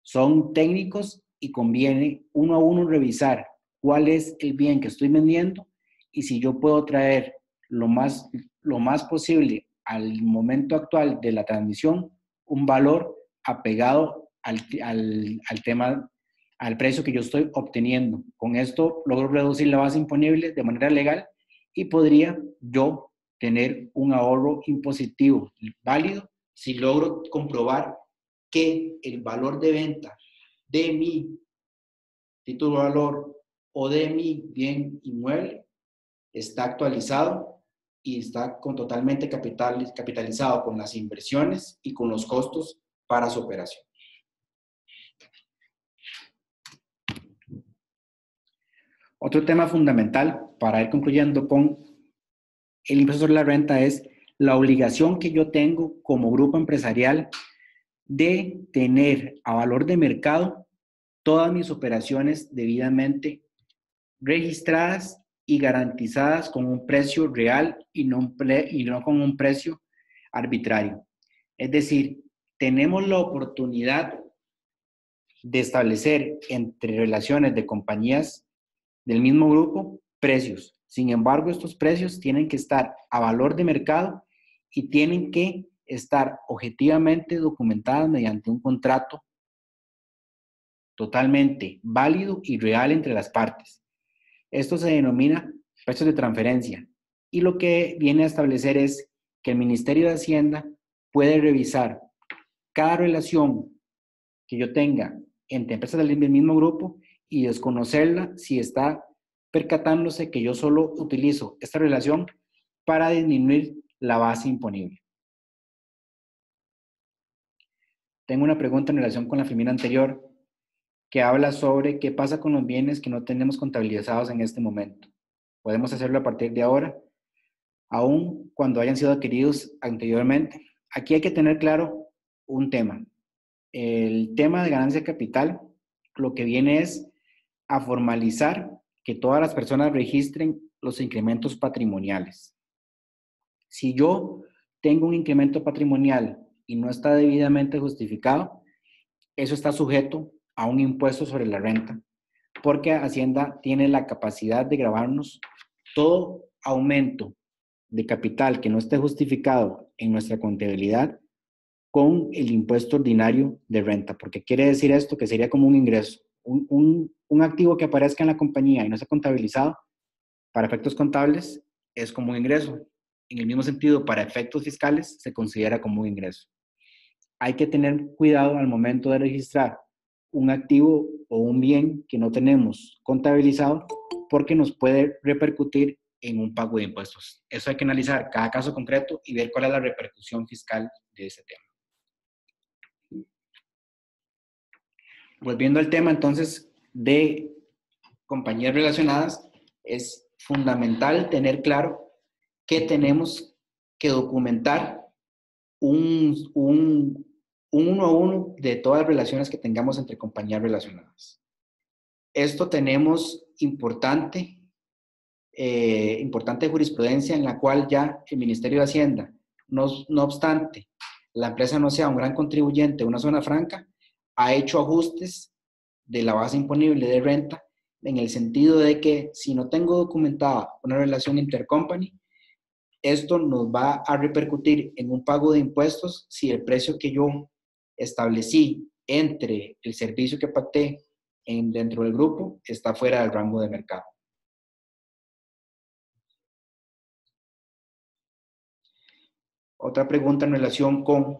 [SPEAKER 1] Son técnicos y conviene uno a uno revisar cuál es el bien que estoy vendiendo y si yo puedo traer lo más posible al momento actual de la transmisión un valor apegado al tema, al precio que yo estoy obteniendo. Con esto logro reducir la base imponible de manera legal y podría yo tener un ahorro impositivo válido si logro comprobar que el valor de venta de mi título de valor o de mi bien inmueble está actualizado y está totalmente capitalizado con las inversiones y con los costos para su operación. Otro tema fundamental para ir concluyendo con el impuesto sobre la renta es la obligación que yo tengo como grupo empresarial de tener a valor de mercado todas mis operaciones debidamente registradas y garantizadas con un precio real y no con un precio arbitrario. Es decir, tenemos la oportunidad de establecer entre relaciones de compañías del mismo grupo precios. Sin embargo, estos precios tienen que estar a valor de mercado y tienen que estar objetivamente documentadas mediante un contrato totalmente válido y real entre las partes. Esto se denomina precios de transferencia y lo que viene a establecer es que el Ministerio de Hacienda puede revisar cada relación que yo tenga entre empresas del mismo grupo y desconocerla si está percatándose que yo solo utilizo esta relación para disminuir la base imponible. Tengo una pregunta en relación con la filmina anterior que habla sobre qué pasa con los bienes que no tenemos contabilizados en este momento. Podemos hacerlo a partir de ahora, aun cuando hayan sido adquiridos anteriormente. Aquí hay que tener claro un tema. El tema de ganancia de capital, lo que viene es a formalizar que todas las personas registren los incrementos patrimoniales. Si yo tengo un incremento patrimonial y no está debidamente justificado, eso está sujeto a un impuesto sobre la renta, porque Hacienda tiene la capacidad de gravarnos todo aumento de capital que no esté justificado en nuestra contabilidad con el impuesto ordinario de renta, porque quiere decir esto que sería como un ingreso. Un activo que aparezca en la compañía y no sea contabilizado, para efectos contables es como un ingreso. En el mismo sentido, para efectos fiscales se considera como un ingreso. Hay que tener cuidado al momento de registrar un activo o un bien que no tenemos contabilizado porque nos puede repercutir en un pago de impuestos. Eso hay que analizar cada caso concreto y ver cuál es la repercusión fiscal de ese tema. Volviendo al tema entonces de compañías relacionadas, es fundamental tener claro que tenemos que documentar un uno a uno de todas las relaciones que tengamos entre compañías relacionadas. Esto tenemos importante jurisprudencia en la cual ya el Ministerio de Hacienda, no obstante la empresa no sea un gran contribuyente de una zona franca, ha hecho ajustes de la base imponible de renta en el sentido de que si no tengo documentada una relación intercompany, esto nos va a repercutir en un pago de impuestos si el precio que yo establecí entre el servicio que pacté dentro del grupo está fuera del rango de mercado. Otra pregunta en relación con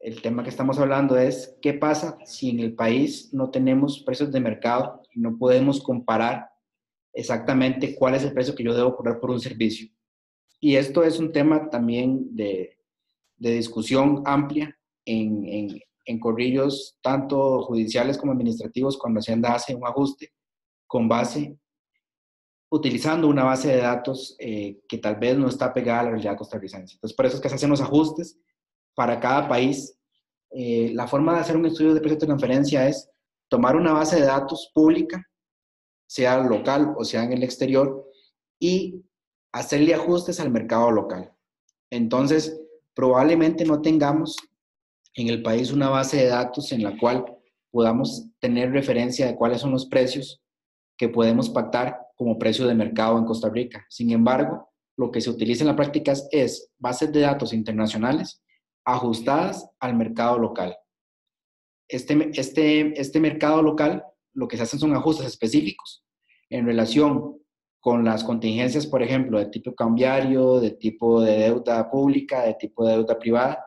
[SPEAKER 1] el tema que estamos hablando es, ¿qué pasa si en el país no tenemos precios de mercado y no podemos comparar exactamente cuál es el precio que yo debo cobrar por un servicio? Y esto es un tema también de discusión amplia en corrillos tanto judiciales como administrativos cuando Hacienda hace un ajuste con base, utilizando una base de datos que tal vez no está pegada a la realidad costarricense. Entonces, por eso es que se hacen los ajustes para cada país. La forma de hacer un estudio de precio de transferencia es tomar una base de datos pública, sea local o sea en el exterior, y hacerle ajustes al mercado local. Entonces, probablemente no tengamos en el país una base de datos en la cual podamos tener referencia de cuáles son los precios que podemos pactar como precio de mercado en Costa Rica. Sin embargo, lo que se utiliza en la práctica es bases de datos internacionales ajustadas al mercado local. Este mercado local, lo que se hacen son ajustes específicos en relación con las contingencias, por ejemplo, de tipo cambiario, de tipo de deuda pública, de tipo de deuda privada,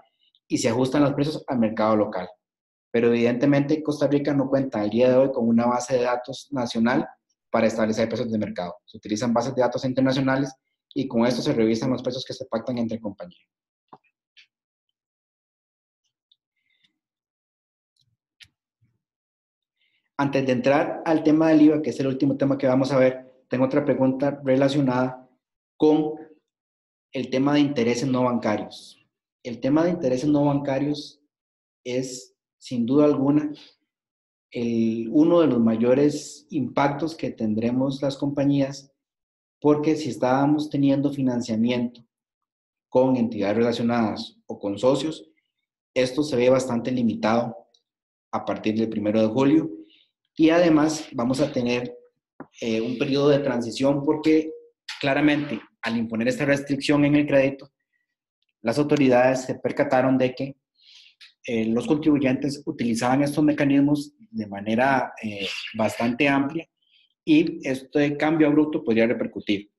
[SPEAKER 1] y se ajustan los precios al mercado local. Pero evidentemente Costa Rica no cuenta al día de hoy con una base de datos nacional para establecer precios de mercado. Se utilizan bases de datos internacionales y con esto se revisan los precios que se pactan entre compañías. Antes de entrar al tema del IVA, que es el último tema que vamos a ver, tengo otra pregunta relacionada con el tema de intereses no bancarios. El tema de intereses no bancarios es, sin duda alguna, uno de los mayores impactos que tendremos las compañías, porque si estábamos teniendo financiamiento con entidades relacionadas o con socios, esto se ve bastante limitado a partir del 1 de julio, y además vamos a tener un periodo de transición porque claramente al imponer esta restricción en el crédito, las autoridades se percataron de que los contribuyentes utilizaban estos mecanismos de manera bastante amplia y este cambio abrupto podría repercutir.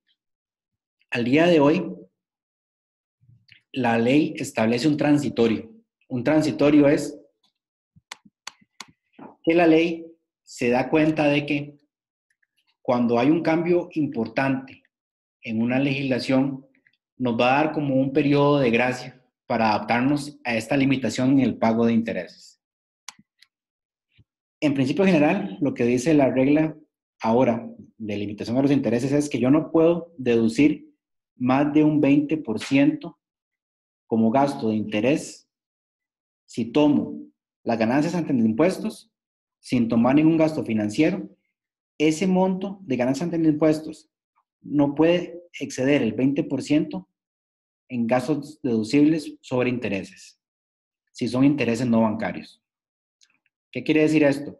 [SPEAKER 1] Al día de hoy, la ley establece un transitorio. Un transitorio es que la ley se da cuenta de que cuando hay un cambio importante en una legislación, nos va a dar como un periodo de gracia para adaptarnos a esta limitación en el pago de intereses. En principio general, lo que dice la regla ahora de limitación a los intereses es que yo no puedo deducir más de un 20% como gasto de interés si tomo las ganancias antes de impuestos sin tomar ningún gasto financiero. Ese monto de ganancias antes de impuestos no puede exceder el 20% en gastos deducibles sobre intereses, si son intereses no bancarios. ¿Qué quiere decir esto?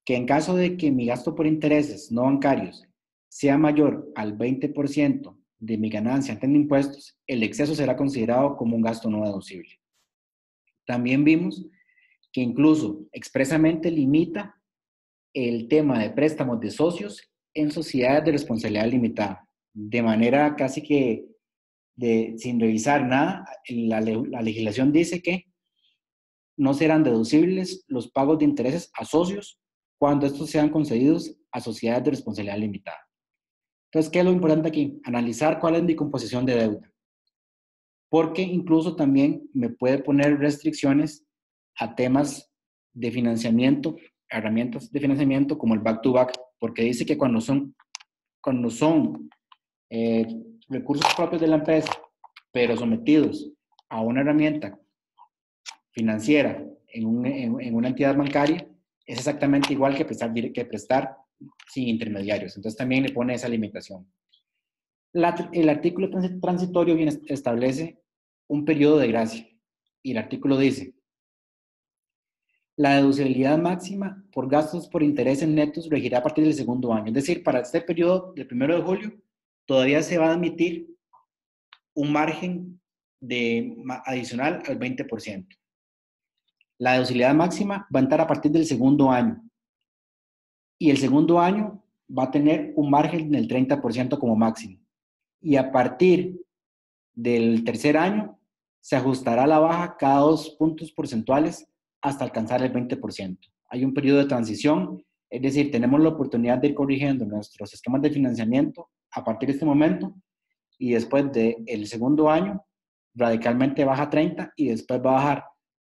[SPEAKER 1] Que en caso de que mi gasto por intereses no bancarios sea mayor al 20% de mi ganancia antes de impuestos, el exceso será considerado como un gasto no deducible. También vimos que incluso expresamente limita el tema de préstamos de socios en sociedades de responsabilidad limitada, de manera casi que sin revisar nada. La legislación dice que no serán deducibles los pagos de intereses a socios cuando estos sean concedidos a sociedades de responsabilidad limitada. Entonces, ¿qué es lo importante aquí? Analizar cuál es mi composición de deuda, porque incluso también me puede poner restricciones a temas de financiamiento, herramientas de financiamiento como el back-to-back, porque dice que cuando son recursos propios de la empresa, pero sometidos a una herramienta financiera en una entidad bancaria, es exactamente igual que prestar sin intermediarios. Entonces también le pone esa limitación. El artículo transitorio bien establece un periodo de gracia y el artículo dice: la deducibilidad máxima por gastos por intereses netos regirá a partir del segundo año. Es decir, para este periodo del 1 de julio todavía se va a admitir un margen adicional al 20%. La deducibilidad máxima va a entrar a partir del segundo año y el segundo año va a tener un margen del 30% como máximo. Y a partir del tercer año se ajustará a la baja cada 2 puntos porcentuales hasta alcanzar el 20%. Hay un periodo de transición, es decir, tenemos la oportunidad de ir corrigiendo nuestros esquemas de financiamiento a partir de este momento y después del segundo año radicalmente baja a 30 y después va a bajar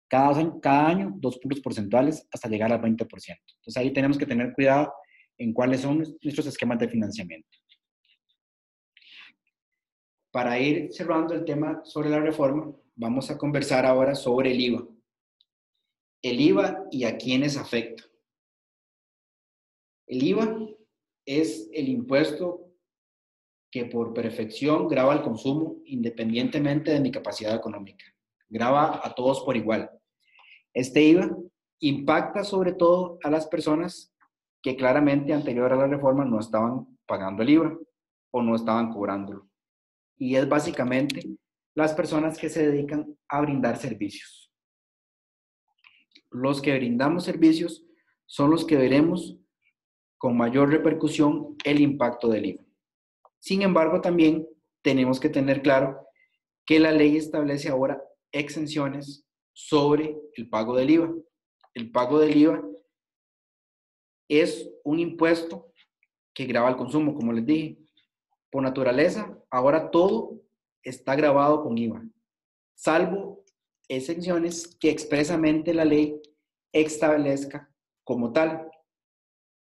[SPEAKER 1] cada año 2 puntos porcentuales hasta llegar al 20%. Entonces ahí tenemos que tener cuidado en cuáles son nuestros esquemas de financiamiento. Para ir cerrando el tema sobre la reforma, vamos a conversar ahora sobre el IVA. El IVA y a quiénes afecta. El IVA es el impuesto que por perfección grava el consumo independientemente de mi capacidad económica. Grava a todos por igual. Este IVA impacta sobre todo a las personas que claramente anterior a la reforma no estaban pagando el IVA o no estaban cobrándolo. Y es básicamente las personas que se dedican a brindar servicios. Los que brindamos servicios son los que veremos con mayor repercusión el impacto del IVA. Sin embargo, también tenemos que tener claro que la ley establece ahora exenciones sobre el pago del IVA. El pago del IVA es un impuesto que grava el consumo, como les dije. Por naturaleza, ahora todo está grabado con IVA, salvo exenciones que expresamente la ley establezca como tal.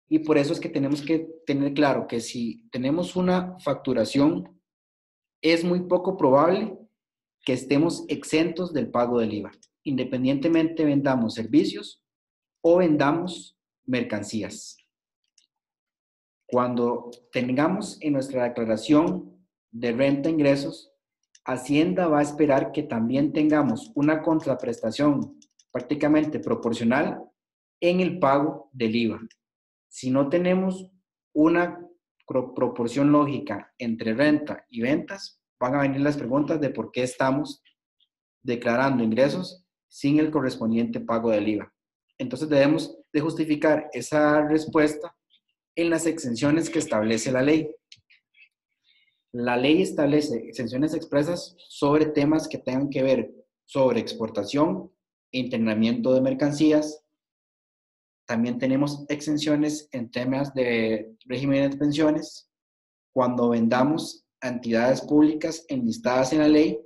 [SPEAKER 1] Y por eso es que tenemos que tener claro que si tenemos una facturación, es muy poco probable que estemos exentos del pago del IVA, independientemente vendamos servicios o vendamos mercancías. Cuando tengamos en nuestra declaración de renta e ingresos, Hacienda va a esperar que también tengamos una contraprestación prácticamente proporcional en el pago del IVA. Si no tenemos una proporción lógica entre renta y ventas, van a venir las preguntas de por qué estamos declarando ingresos sin el correspondiente pago del IVA. Entonces debemos de justificar esa respuesta en las exenciones que establece la ley. La ley establece exenciones expresas sobre temas que tengan que ver sobre exportación, internamiento de mercancías. También tenemos exenciones en temas de régimen de pensiones, cuando vendamos a entidades públicas enlistadas en la ley,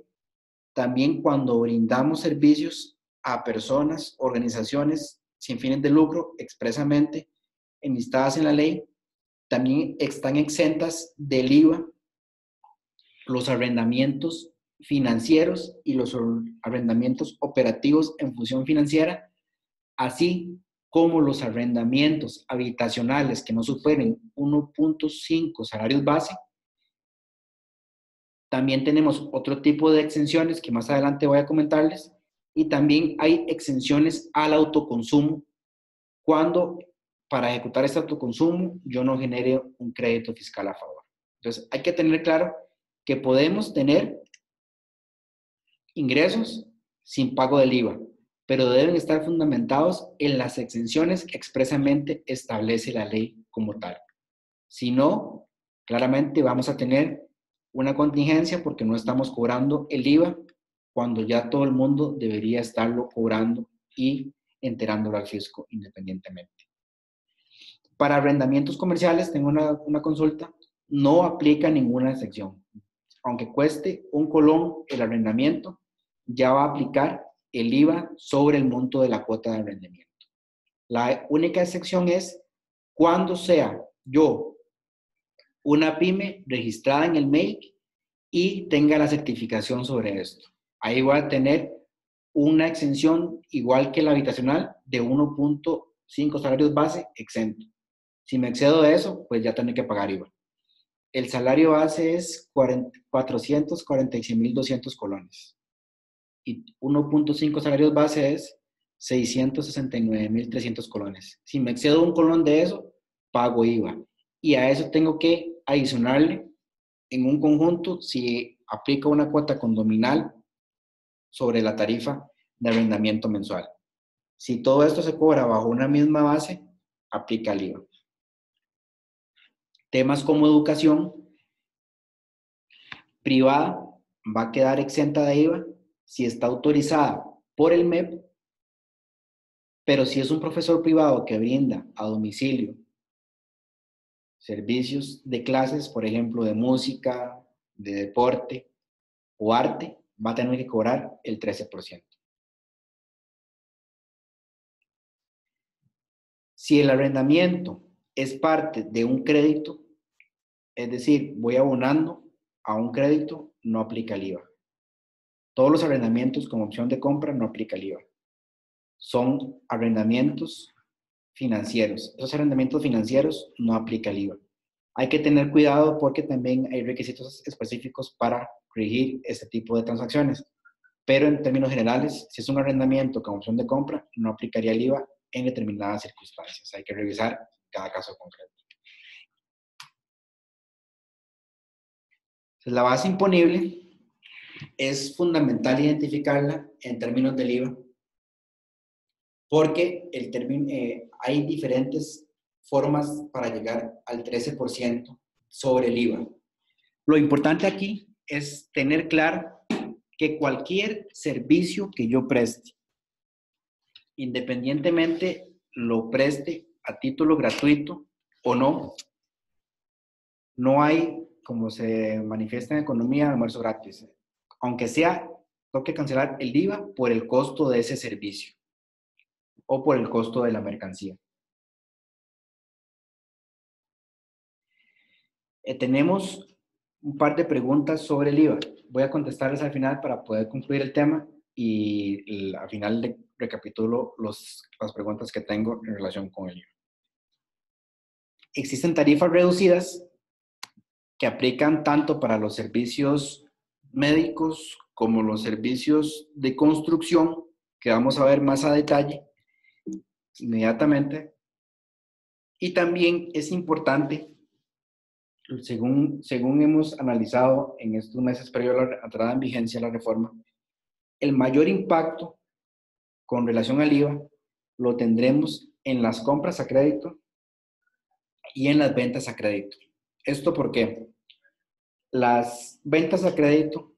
[SPEAKER 1] también cuando brindamos servicios a personas, organizaciones sin fines de lucro expresamente enlistadas en la ley, también están exentas del IVA los arrendamientos financieros y los arrendamientos operativos en función financiera, así como los arrendamientos habitacionales que no superen 1.5 salarios base. También tenemos otro tipo de exenciones que más adelante voy a comentarles, y también hay exenciones al autoconsumo cuando para ejecutar este autoconsumo yo no genere un crédito fiscal a favor. Entonces hay que tener claro que podemos tener ingresos sin pago del IVA, pero deben estar fundamentados en las exenciones que expresamente establece la ley como tal. Si no, claramente vamos a tener una contingencia porque no estamos cobrando el IVA cuando ya todo el mundo debería estarlo cobrando y enterándolo al fisco independientemente. Para arrendamientos comerciales, tengo una consulta, no aplica ninguna excepción. Aunque cueste $1 el arrendamiento, ya va a aplicar el IVA sobre el monto de la cuota de arrendamiento. La única excepción es cuando sea yo una pyme registrada en el MEIC y tenga la certificación sobre esto. Ahí voy a tener una exención igual que la habitacional de 1.5 salarios base exento. Si me excedo de eso, pues ya tendré que pagar IVA. El salario base es 446.200 colones. Y 1.5 salarios base es 669.300 colones. Si me excedo un colón de eso, pago IVA. Y a eso tengo que adicionarle en un conjunto si aplica una cuota condominal sobre la tarifa de arrendamiento mensual. Si todo esto se cobra bajo una misma base, aplica el IVA. Temas como educación privada va a quedar exenta de IVA si está autorizada por el MEP, pero si es un profesor privado que brinda a domicilio servicios de clases, por ejemplo, de música, de deporte o arte, va a tener que cobrar el 13%. Si el arrendamiento es parte de un crédito, es decir, voy abonando a un crédito, no aplica el IVA. Todos los arrendamientos con opción de compra no aplica el IVA. Son arrendamientos financieros. Esos arrendamientos financieros no aplica el IVA. Hay que tener cuidado porque también hay requisitos específicos para regir este tipo de transacciones. Pero en términos generales, si es un arrendamiento con opción de compra, no aplicaría el IVA en determinadas circunstancias. Hay que revisar cada caso concreto. Entonces, la base imponible es fundamental identificarla en términos del IVA, porque hay diferentes formas para llegar al 13% sobre el IVA. Lo importante aquí es tener claro que cualquier servicio que yo preste, independientemente lo preste a título gratuito o no, no hay, como se manifiesta en economía, almuerzo gratis. Aunque sea, tengo que cancelar el IVA por el costo de ese servicio o por el costo de la mercancía. Tenemos un par de preguntas sobre el IVA. Voy a contestarles al final para poder concluir el tema y al final recapitulo las preguntas que tengo en relación con el IVA. Existen tarifas reducidas que aplican tanto para los servicios médicos como los servicios de construcción, que vamos a ver más a detalle inmediatamente. Y también es importante, según hemos analizado en estos meses previo a la entrada en vigencia de la reforma, el mayor impacto con relación al IVA lo tendremos en las compras a crédito y en las ventas a crédito. ¿Esto por qué? Las ventas a crédito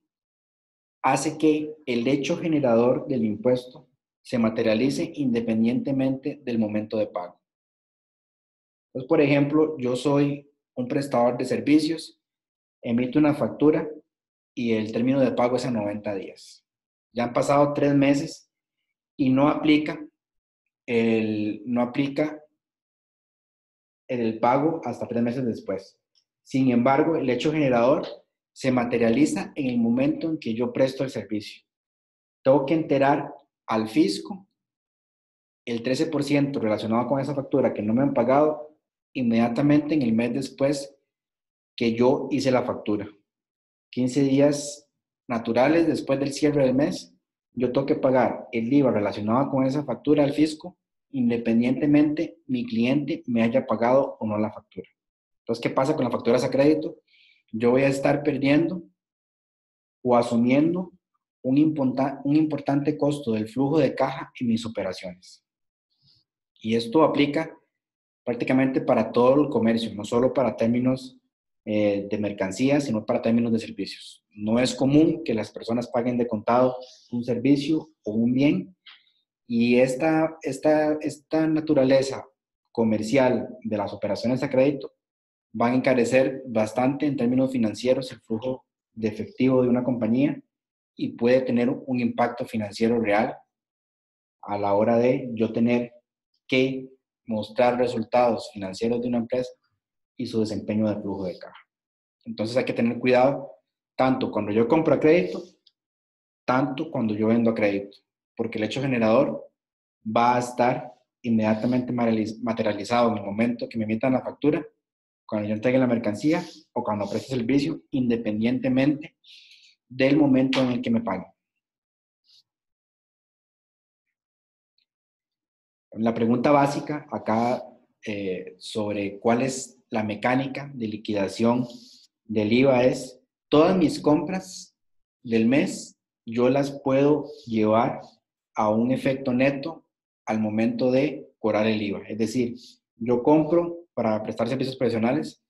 [SPEAKER 1] hace que el hecho generador del impuesto se materialice independientemente del momento de pago. Entonces, por ejemplo, yo soy un prestador de servicios, emito una factura y el término de pago es a 90 días. Ya han pasado 3 meses y no aplica el pago hasta 3 meses después. Sin embargo, el hecho generador se materializa en el momento en que yo presto el servicio. Tengo que enterar al fisco el 13% relacionado con esa factura que no me han pagado inmediatamente en el mes después que yo hice la factura. 15 días naturales después del cierre del mes, yo tengo que pagar el IVA relacionado con esa factura al fisco, independientemente mi cliente me haya pagado o no la factura. Entonces, ¿qué pasa con las facturas a crédito? Yo voy a estar perdiendo o asumiendo un importante costo del flujo de caja en mis operaciones. Y esto aplica prácticamente para todo el comercio, no solo para términos de mercancías, sino para términos de servicios. No es común que las personas paguen de contado un servicio o un bien, y esta naturaleza comercial de las operaciones a crédito van a encarecer bastante en términos financieros el flujo de efectivo de una compañía y puede tener un impacto financiero real a la hora de yo tener que mostrar resultados financieros de una empresa y su desempeño de flujo de caja. Entonces hay que tener cuidado tanto cuando yo compro a crédito, tanto cuando yo vendo a crédito, porque el hecho generador va a estar inmediatamente materializado en el momento que me emitan la factura, cuando yo entregue la mercancía o cuando preste servicio, independientemente del momento en el que me paguen. La pregunta básica acá sobre cuál es la mecánica de liquidación del IVA es: todas mis compras del mes yo las puedo llevar a un efecto neto al momento de cobrar el IVA. Es decir, yo compro para prestar servicios profesionales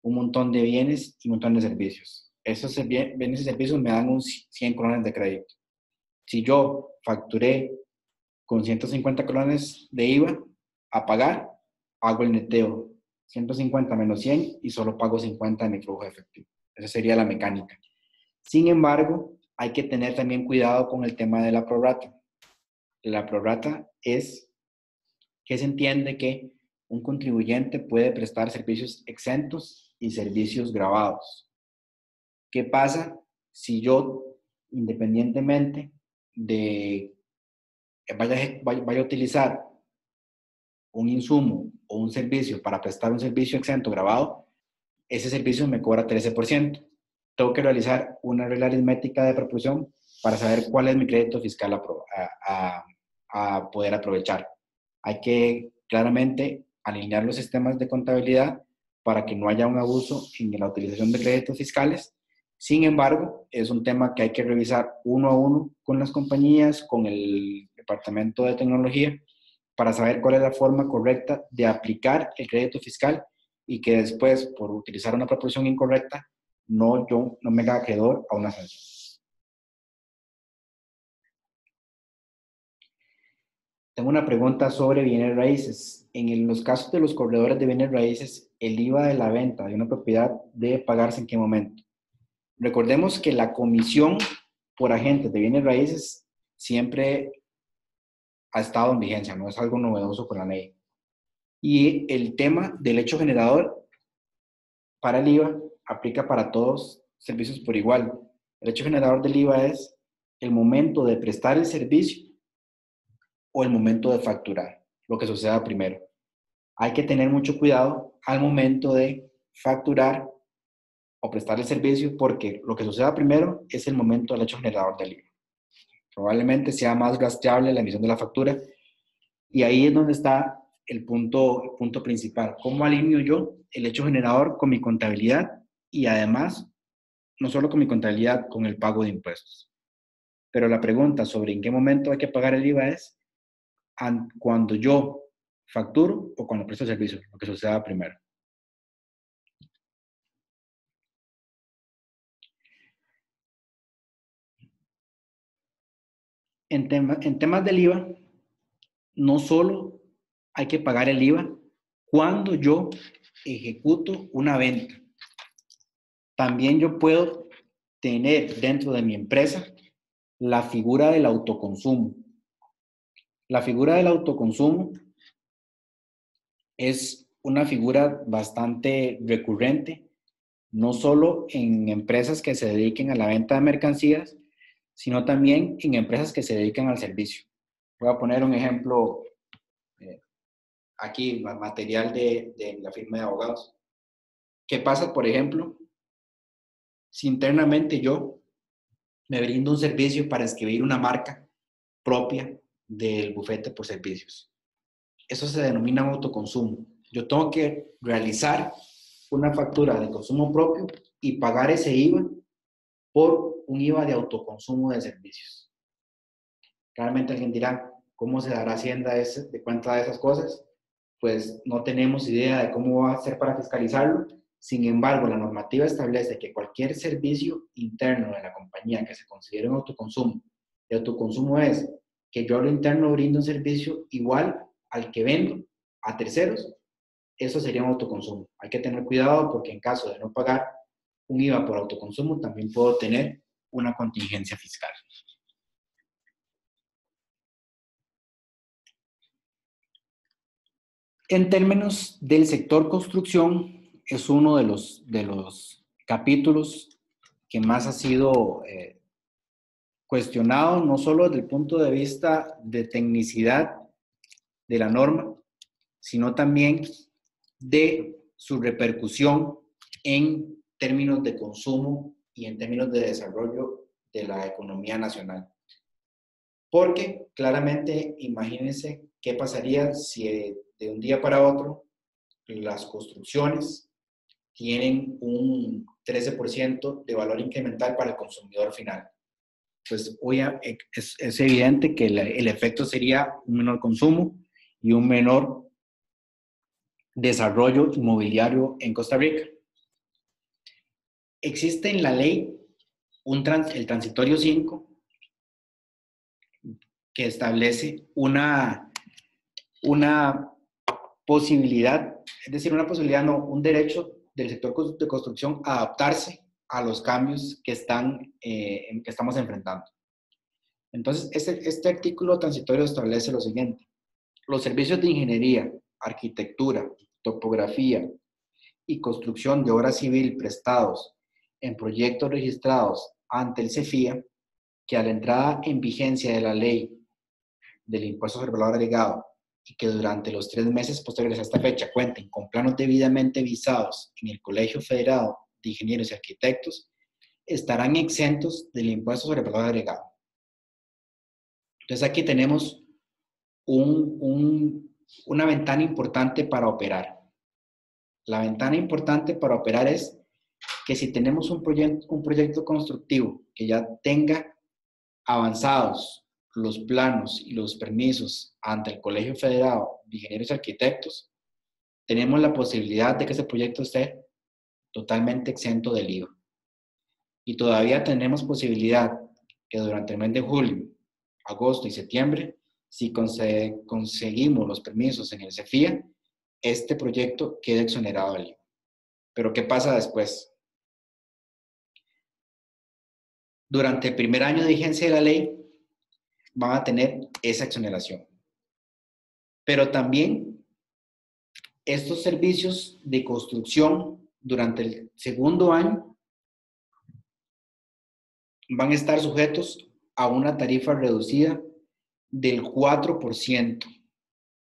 [SPEAKER 1] un montón de bienes y un montón de servicios. Esos bienes y servicios me dan un 100 colones de crédito. Si yo facturé con 150 colones de IVA a pagar, hago el neteo 150 menos 100 y solo pago 50 de mi flujo de efectivo. Esa sería la mecánica. Sin embargo, hay que tener también cuidado con el tema de la prorrata. La prorrata es que se entiende que un contribuyente puede prestar servicios exentos y servicios gravados. ¿Qué pasa si yo, independientemente de vaya a utilizar un insumo o un servicio para prestar un servicio exento grabado, ese servicio me cobra 13%? Tengo que realizar una regla aritmética de proporción para saber cuál es mi crédito fiscal a poder aprovechar. Hay que claramente alinear los sistemas de contabilidad para que no haya un abuso en la utilización de créditos fiscales. Sin embargo, es un tema que hay que revisar uno a uno con las compañías, con el departamento de tecnología, para saber cuál es la forma correcta de aplicar el crédito fiscal y que después, por utilizar una proporción incorrecta, no yo no me haga acreedor a una sanción. Tengo una pregunta sobre bienes raíces. En los casos de los corredores de bienes raíces, el IVA de la venta de una propiedad debe pagarse en qué momento. Recordemos que la comisión por agentes de bienes raíces siempre ha estado en vigencia, no es algo novedoso con la ley. Y el tema del hecho generador para el IVA aplica para todos servicios por igual. El hecho generador del IVA es el momento de prestar el servicio o el momento de facturar, lo que suceda primero. Hay que tener mucho cuidado al momento de facturar o prestar el servicio porque lo que suceda primero es el momento del hecho generador del IVA. Probablemente sea más rastreable la emisión de la factura y ahí es donde está el punto principal. ¿Cómo alineo yo el hecho generador con mi contabilidad y además, no solo con mi contabilidad, con el pago de impuestos? Pero la pregunta sobre en qué momento hay que pagar el IVA es cuando yo facturo o cuando presto servicio, lo que suceda primero. En temas del IVA, no solo hay que pagar el IVA cuando yo ejecuto una venta. También yo puedo tener dentro de mi empresa la figura del autoconsumo. La figura del autoconsumo es una figura bastante recurrente, no solo en empresas que se dediquen a la venta de mercancías, sino también en empresas que se dedican al servicio. Voy a poner un ejemplo aquí, material de la firma de abogados. ¿Qué pasa, por ejemplo, si internamente yo me brindo un servicio para escribir una marca propia del bufete por servicios? Eso se denomina autoconsumo. Yo tengo que realizar una factura de consumo propio y pagar ese IVA por un IVA de autoconsumo de servicios. Claramente alguien dirá, ¿cómo se dará Hacienda de cuenta de esas cosas? Pues no tenemos idea de cómo va a ser para fiscalizarlo. Sin embargo, la normativa establece que cualquier servicio interno de la compañía que se considere un autoconsumo, el autoconsumo es que yo a lo interno brindo un servicio igual al que vendo a terceros, eso sería un autoconsumo. Hay que tener cuidado porque en caso de no pagar un IVA por autoconsumo, también puedo tener una contingencia fiscal. En términos del sector construcción, es uno de los capítulos que más ha sido cuestionado, no solo desde el punto de vista de tecnicidad de la norma, sino también de su repercusión en términos de consumo y en términos de desarrollo de la economía nacional. Porque claramente, imagínense qué pasaría si de un día para otro las construcciones tienen un 13% de valor incremental para el consumidor final. Pues hoy es evidente que el efecto sería un menor consumo y un menor desarrollo inmobiliario en Costa Rica. Existe en la ley el transitorio 5 que establece una posibilidad, es decir, una posibilidad, no, un derecho del sector de construcción a adaptarse a los cambios que estamos enfrentando. Entonces, este artículo transitorio establece lo siguiente: los servicios de ingeniería, arquitectura, topografía y construcción de obra civil prestados en proyectos registrados ante el CEFIA, que a la entrada en vigencia de la ley del impuesto sobre el valor agregado y que durante los 3 meses posteriores a esta fecha cuenten con planos debidamente visados en el Colegio Federado de Ingenieros y Arquitectos, estarán exentos del impuesto sobre el valor agregado. Entonces aquí tenemos una ventana importante para operar. La ventana importante para operar es que si tenemos un proyecto constructivo que ya tenga avanzados los planos y los permisos ante el Colegio Federado de Ingenieros y Arquitectos, tenemos la posibilidad de que ese proyecto esté totalmente exento del IVA. y todavía tenemos posibilidad que durante el mes de julio, agosto y septiembre, si conseguimos los permisos en el CEFIA, este proyecto queda exonerado del IVA. Pero ¿qué pasa después? Durante el primer año de vigencia de la ley, van a tener esa exoneración. Pero también estos servicios de construcción durante el segundo año van a estar sujetos a una tarifa reducida del 4%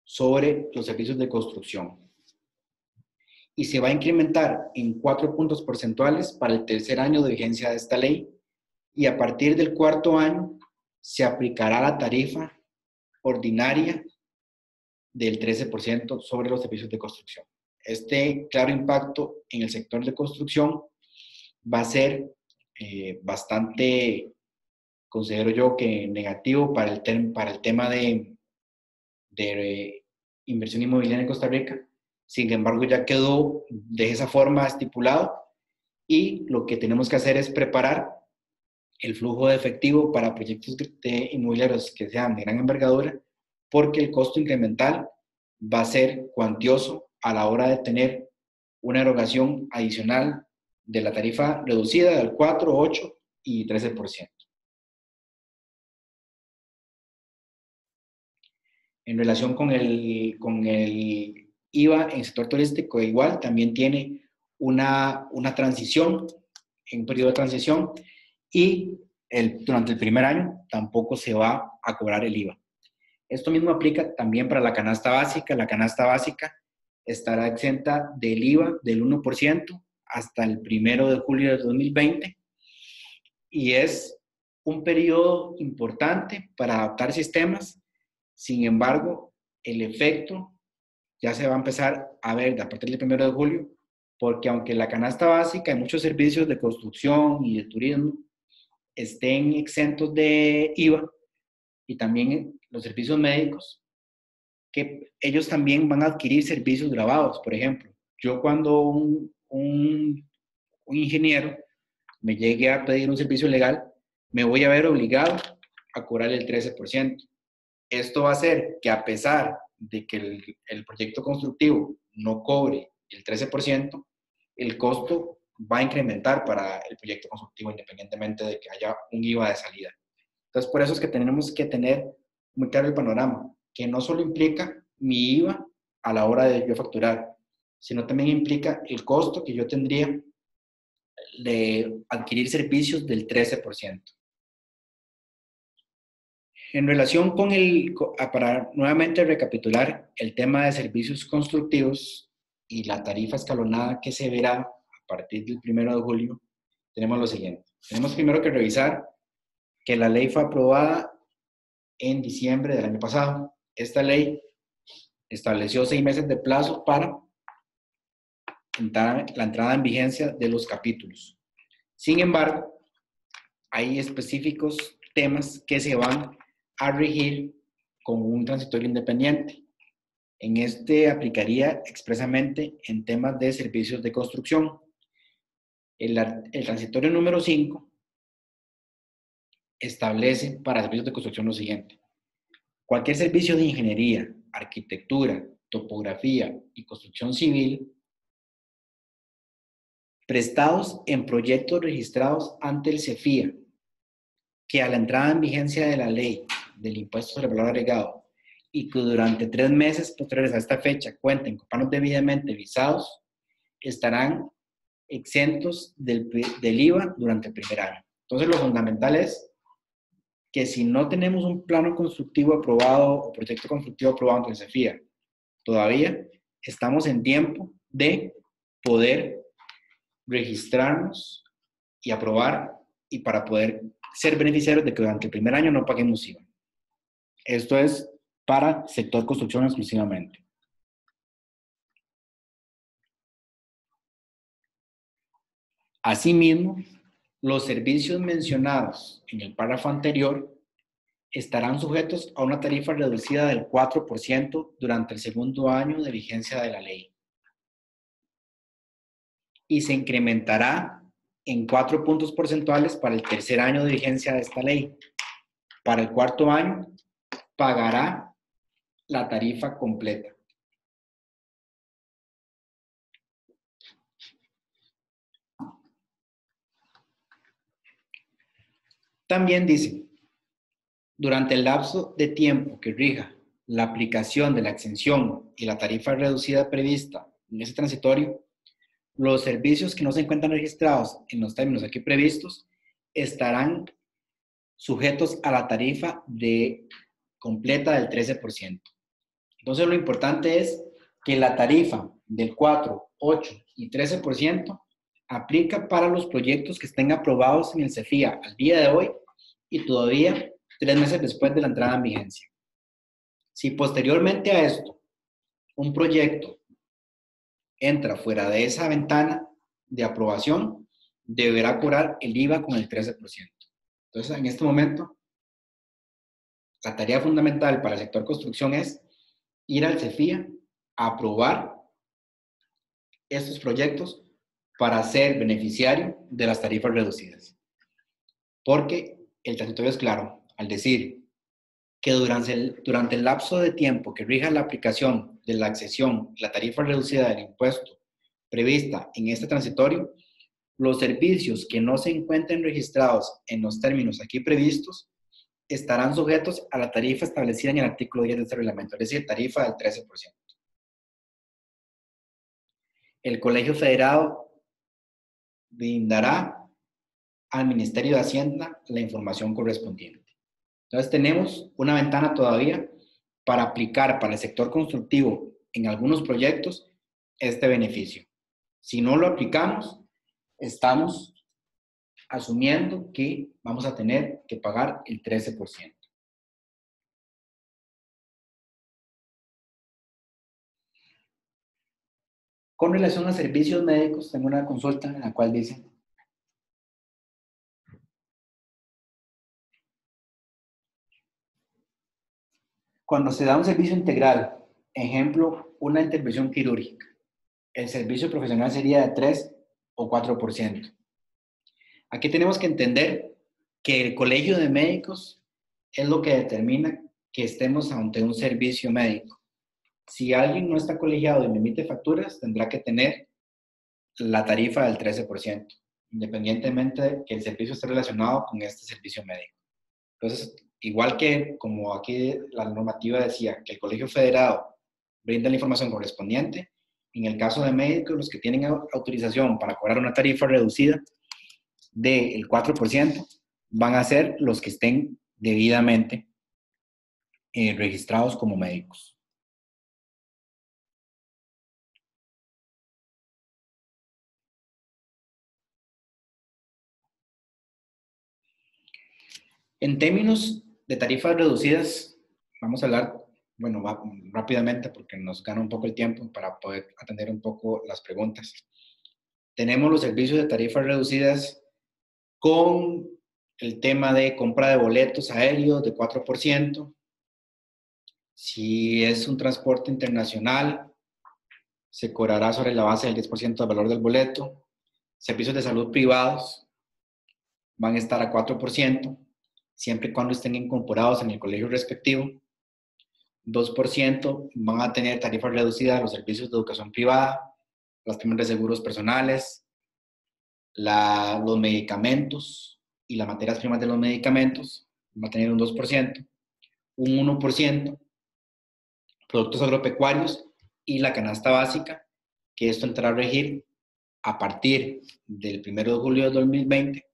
[SPEAKER 1] sobre los servicios de construcción. Y se va a incrementar en 4 puntos porcentuales para el tercer año de vigencia de esta ley, y a partir del cuarto año se aplicará la tarifa ordinaria del 13% sobre los servicios de construcción. Este claro impacto en el sector de construcción va a ser bastante, considero yo, que negativo para el tema de inversión inmobiliaria en Costa Rica. Sin embargo, ya quedó de esa forma estipulado, y lo que tenemos que hacer es preparar el flujo de efectivo para proyectos inmobiliarios que sean de gran envergadura, porque el costo incremental va a ser cuantioso a la hora de tener una erogación adicional de la tarifa reducida del 4, 8 y 13%. En relación con el IVA en el sector turístico, igual también tiene una transición, en un periodo de transición, y durante el primer año tampoco se va a cobrar el IVA. Esto mismo aplica también para la canasta básica. La canasta básica estará exenta del IVA del 1% hasta el 1 de julio de 2020, y es un periodo importante para adaptar sistemas. Sin embargo, el efecto ya se va a empezar a ver a partir del 1 de julio, porque aunque la canasta básica y muchos servicios de construcción y de turismo estén exentos de IVA, y también los servicios médicos, que ellos también van a adquirir servicios grabados. Por ejemplo, yo cuando un ingeniero me llegue a pedir un servicio legal, me voy a ver obligado a cobrar el 13%. Esto va a hacer que, a pesar de que el proyecto constructivo no cobre el 13%, el costo va a incrementar para el proyecto constructivo, independientemente de que haya un IVA de salida. Entonces, por eso es que tenemos que tener muy claro el panorama, que no solo implica mi IVA a la hora de yo facturar, sino también implica el costo que yo tendría de adquirir servicios del 13%. En relación con para nuevamente recapitular el tema de servicios constructivos y la tarifa escalonada que se verá a partir del 1 de julio, tenemos lo siguiente. Tenemos primero que revisar que la ley fue aprobada en diciembre del año pasado. Esta ley estableció 6 meses de plazo para la entrada en vigencia de los capítulos. Sin embargo, hay específicos temas que se van a regir con un transitorio independiente. En este aplicaría expresamente en temas de servicios de construcción. El transitorio número 5 establece para servicios de construcción lo siguiente: cualquier servicio de ingeniería, arquitectura, topografía y construcción civil prestados en proyectos registrados ante el CEFIA, que a la entrada en vigencia de la ley del impuesto sobre el valor agregado y que durante 3 meses posteriores a esta fecha cuenten con planos debidamente visados, estarán exentos del IVA durante el primer año. Entonces, lo fundamental es que si no tenemos un plano constructivo aprobado o proyecto constructivo aprobado ante el CEFIA, todavía estamos en tiempo de poder registrarnos y aprobar, y para poder ser beneficiarios de que durante el primer año no paguemos IVA. Esto es para sector construcción exclusivamente. Asimismo, los servicios mencionados en el párrafo anterior estarán sujetos a una tarifa reducida del 4% durante el segundo año de vigencia de la ley, y se incrementará en 4 puntos porcentuales para el tercer año de vigencia de esta ley. Para el cuarto año, pagará la tarifa completa. También dice, durante el lapso de tiempo que rija la aplicación de la exención y la tarifa reducida prevista en ese transitorio, los servicios que no se encuentran registrados en los términos aquí previstos estarán sujetos a la tarifa completa del 13%. Entonces, lo importante es que la tarifa del 4, 8 y 13% aplica para los proyectos que estén aprobados en el CEFIA al día de hoy y todavía 3 meses después de la entrada en vigencia. Si posteriormente a esto un proyecto entra fuera de esa ventana de aprobación, deberá cobrar el IVA con el 13%. Entonces, en este momento, la tarea fundamental para el sector construcción es ir al CEFIA a aprobar estos proyectos para ser beneficiario de las tarifas reducidas. Porque el transitorio es claro al decir que durante el lapso de tiempo que rija la aplicación de la accesión, la tarifa reducida del impuesto prevista en este transitorio, los servicios que no se encuentren registrados en los términos aquí previstos estarán sujetos a la tarifa establecida en el artículo 10 de este reglamento, es decir, tarifa del 13%. El Colegio Federado brindará al Ministerio de Hacienda la información correspondiente. Entonces tenemos una ventana todavía para aplicar para el sector constructivo en algunos proyectos este beneficio. Si no lo aplicamos, estamos asumiendo que vamos a tener que pagar el 13%. Con relación a servicios médicos, tengo una consulta en la cual dice: cuando se da un servicio integral, ejemplo, una intervención quirúrgica, el servicio profesional sería de 3 o 4%. Aquí tenemos que entender que el colegio de médicos es lo que determina que estemos ante un servicio médico. Si alguien no está colegiado y me emite facturas, tendrá que tener la tarifa del 13%, independientemente de que el servicio esté relacionado con este servicio médico. Entonces, igual que como aquí la normativa decía que el Colegio Federado brinda la información correspondiente, en el caso de médicos, los que tienen autorización para cobrar una tarifa reducida del 4% van a ser los que estén debidamente registrados como médicos. En términos de tarifas reducidas, vamos a hablar, bueno, rápidamente porque nos gana un poco el tiempo para poder atender un poco las preguntas. Tenemos los servicios de tarifas reducidas con el tema de compra de boletos aéreos de 4%. Si es un transporte internacional, se cobrará sobre la base del 10% del valor del boleto. Servicios de salud privados van a estar a 4%, siempre y cuando estén incorporados en el colegio respectivo. 2% van a tener tarifas reducidas los servicios de educación privada, las primas de seguros personales, los medicamentos y las materias primas de los medicamentos, van a tener un 2%, un 1%, productos agropecuarios y la canasta básica, que esto entrará a regir a partir del 1 de julio de 2020.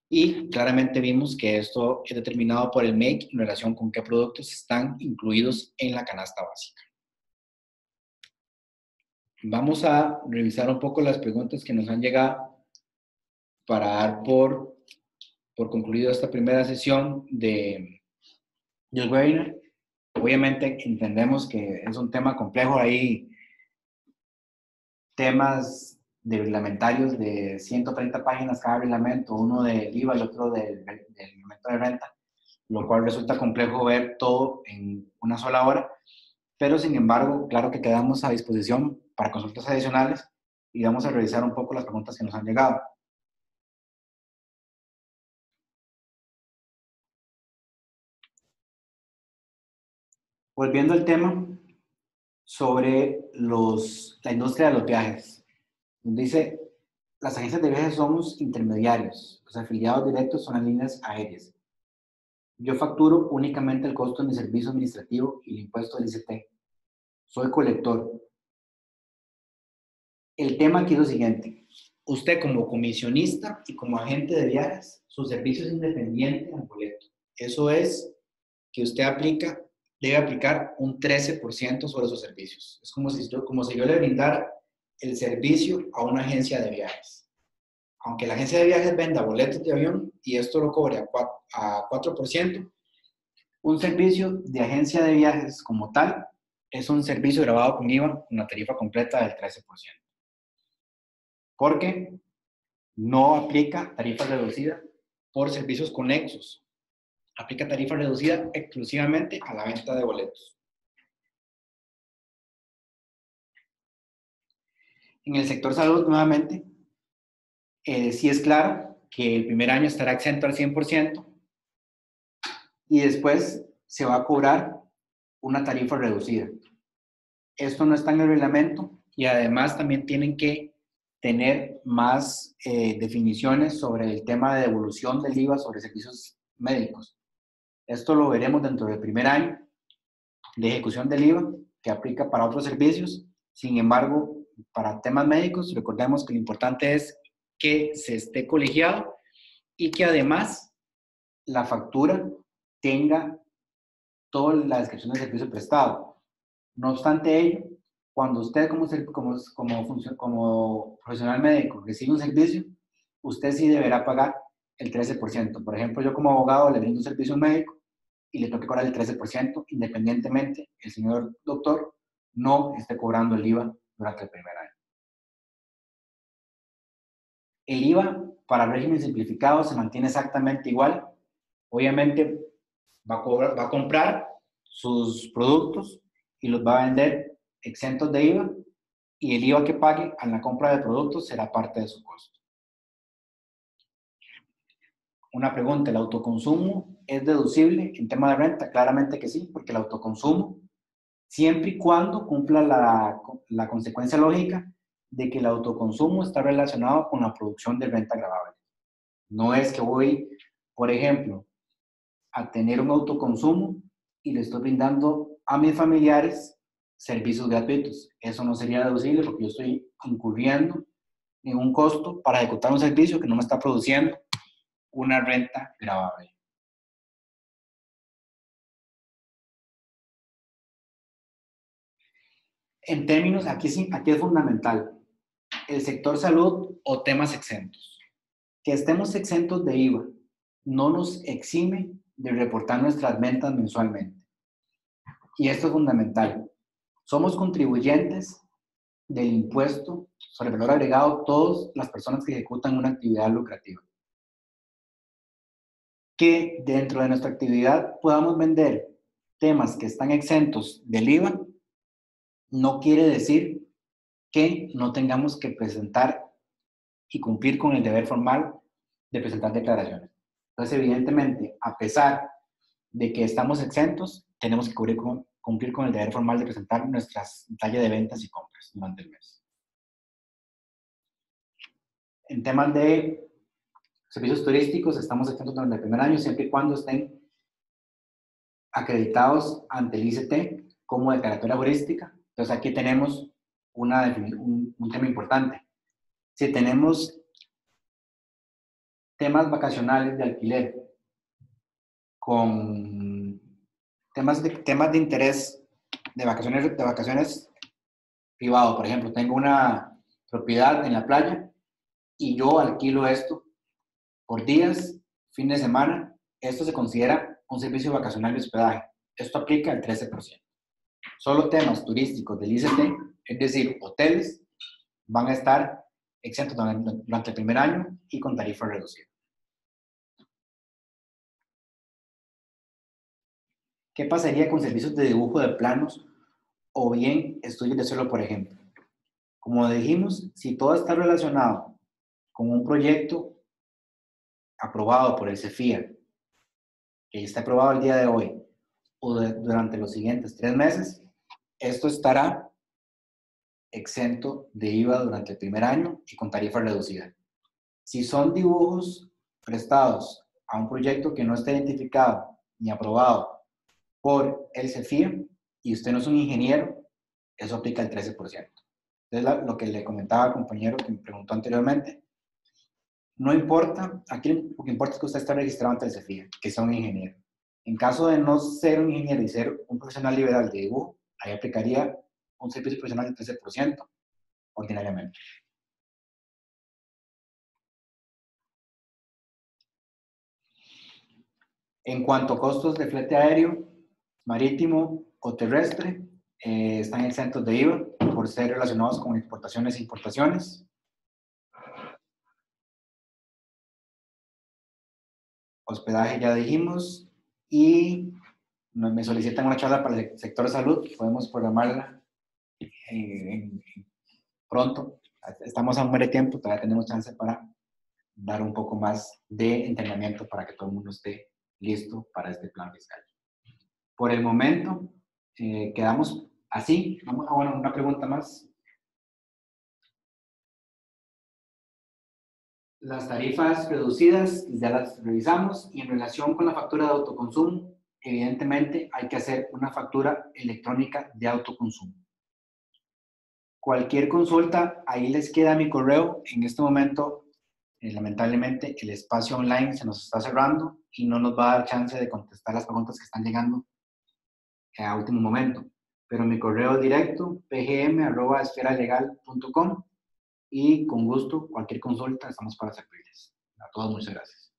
[SPEAKER 1] Y claramente vimos que esto es determinado por el MEC en relación con qué productos están incluidos en la canasta básica. Vamos a revisar un poco las preguntas que nos han llegado para dar por concluido esta primera sesión del webinar. Obviamente entendemos que es un tema complejo, hay temas de reglamentarios de 130 páginas cada reglamento, uno del IVA y otro del reglamento de renta, lo cual resulta complejo ver todo en una sola hora, pero sin embargo, claro que quedamos a disposición para consultas adicionales y vamos a revisar un poco las preguntas que nos han llegado. Volviendo al tema sobre la industria de los viajes. Dice, las agencias de viajes somos intermediarios. Los afiliados directos son las líneas aéreas. Yo facturo únicamente el costo de mi servicio administrativo y el impuesto del ICT. Soy colector. El tema aquí es lo siguiente. Usted como comisionista y como agente de viajes, su servicio es independiente al boleto. Eso es que usted debe aplicar un 13% sobre sus servicios. Es como si yo le brindara el servicio a una agencia de viajes. Aunque la agencia de viajes venda boletos de avión y esto lo cobre a 4%, un servicio de agencia de viajes como tal es un servicio grabado con IVA con una tarifa completa del 13%. Porque no aplica tarifa reducida por servicios conexos. Aplica tarifa reducida exclusivamente a la venta de boletos. En el sector salud, nuevamente, sí es claro que el primer año estará exento al 100% y después se va a cobrar una tarifa reducida. Esto no está en el reglamento y además también tienen que tener más definiciones sobre el tema de devolución del IVA sobre servicios médicos. Esto lo veremos dentro del primer año de ejecución del IVA, que aplica para otros servicios. Sin embargo, para temas médicos, recordemos que lo importante es que se esté colegiado y que además la factura tenga toda la descripción del servicio prestado. No obstante ello, cuando usted como profesional médico recibe un servicio, usted sí deberá pagar el 13%. Por ejemplo, yo como abogado le brindo un servicio médico y le toque cobrar el 13%, independientemente el señor doctor no esté cobrando el IVA durante el primer año. El IVA para régimen simplificado se mantiene exactamente igual. Obviamente va a comprar sus productos y los va a vender exentos de IVA y el IVA que pague a la compra de productos será parte de su costo. Una pregunta, ¿el autoconsumo es deducible en tema de renta? Claramente que sí, porque el autoconsumo, siempre y cuando cumpla la consecuencia lógica de que el autoconsumo está relacionado con la producción de renta gravable. No es que voy, por ejemplo, a tener un autoconsumo y le estoy brindando a mis familiares servicios gratuitos. Eso no sería deducible porque yo estoy incurriendo en un costo para ejecutar un servicio que no me está produciendo una renta gravable. En términos, aquí es fundamental, el sector salud o temas exentos. Que estemos exentos de IVA no nos exime de reportar nuestras ventas mensualmente. Y esto es fundamental. Somos contribuyentes del impuesto sobre el valor agregado todas las personas que ejecutan una actividad lucrativa. Que dentro de nuestra actividad podamos vender temas que están exentos del IVA no quiere decir que no tengamos que presentar y cumplir con el deber formal de presentar declaraciones. Entonces, evidentemente, a pesar de que estamos exentos, tenemos que cumplir con el deber formal de presentar nuestras detalles de ventas y compras durante el mes. En temas de servicios turísticos, estamos exentos durante el primer año, siempre y cuando estén acreditados ante el ICT como declaratoria jurística. Entonces, aquí tenemos un tema importante. Si tenemos temas vacacionales de alquiler con temas de interés de vacaciones privado, por ejemplo, tengo una propiedad en la playa y yo alquilo esto por días, fin de semana, esto se considera un servicio vacacional de hospedaje. Esto aplica el 13%. Solo temas turísticos del ICT, es decir, hoteles, van a estar exentos durante el primer año y con tarifa reducida. ¿Qué pasaría con servicios de dibujo de planos o bien estudios de suelo, por ejemplo? Como dijimos, si todo está relacionado con un proyecto aprobado por el CEFIA, que está aprobado el día de hoy, o durante los siguientes 3 meses, esto estará exento de IVA durante el primer año y con tarifa reducida. Si son dibujos prestados a un proyecto que no está identificado ni aprobado por el CEFIA y usted no es un ingeniero, eso aplica el 13%. Entonces, lo que le comentaba al compañero que me preguntó anteriormente, no importa, aquí lo que importa es que usted esté registrado ante el CEFIA, que sea un ingeniero. En caso de no ser un ingeniero y ser un profesional liberal de dibujo, ahí aplicaría un servicio profesional del 13% ordinariamente. En cuanto a costos de flete aéreo, marítimo o terrestre, están exentos de IVA por ser relacionados con exportaciones e importaciones. Hospedaje ya dijimos, y me solicitan una charla para el sector de salud, podemos programarla pronto. Estamos a un buen tiempo, todavía tenemos chance para dar un poco más de entrenamiento para que todo el mundo esté listo para este plan fiscal. Por el momento, quedamos así. Vamos a una pregunta más. Las tarifas reducidas ya las revisamos, y en relación con la factura de autoconsumo, evidentemente hay que hacer una factura electrónica de autoconsumo. Cualquier consulta, ahí les queda mi correo. En este momento, lamentablemente, el espacio online se nos está cerrando y no nos va a dar chance de contestar las preguntas que están llegando a último momento. Pero mi correo directo, pgm@esferalegal.com, y con gusto, cualquier consulta, estamos para servirles. A todos, muchas gracias.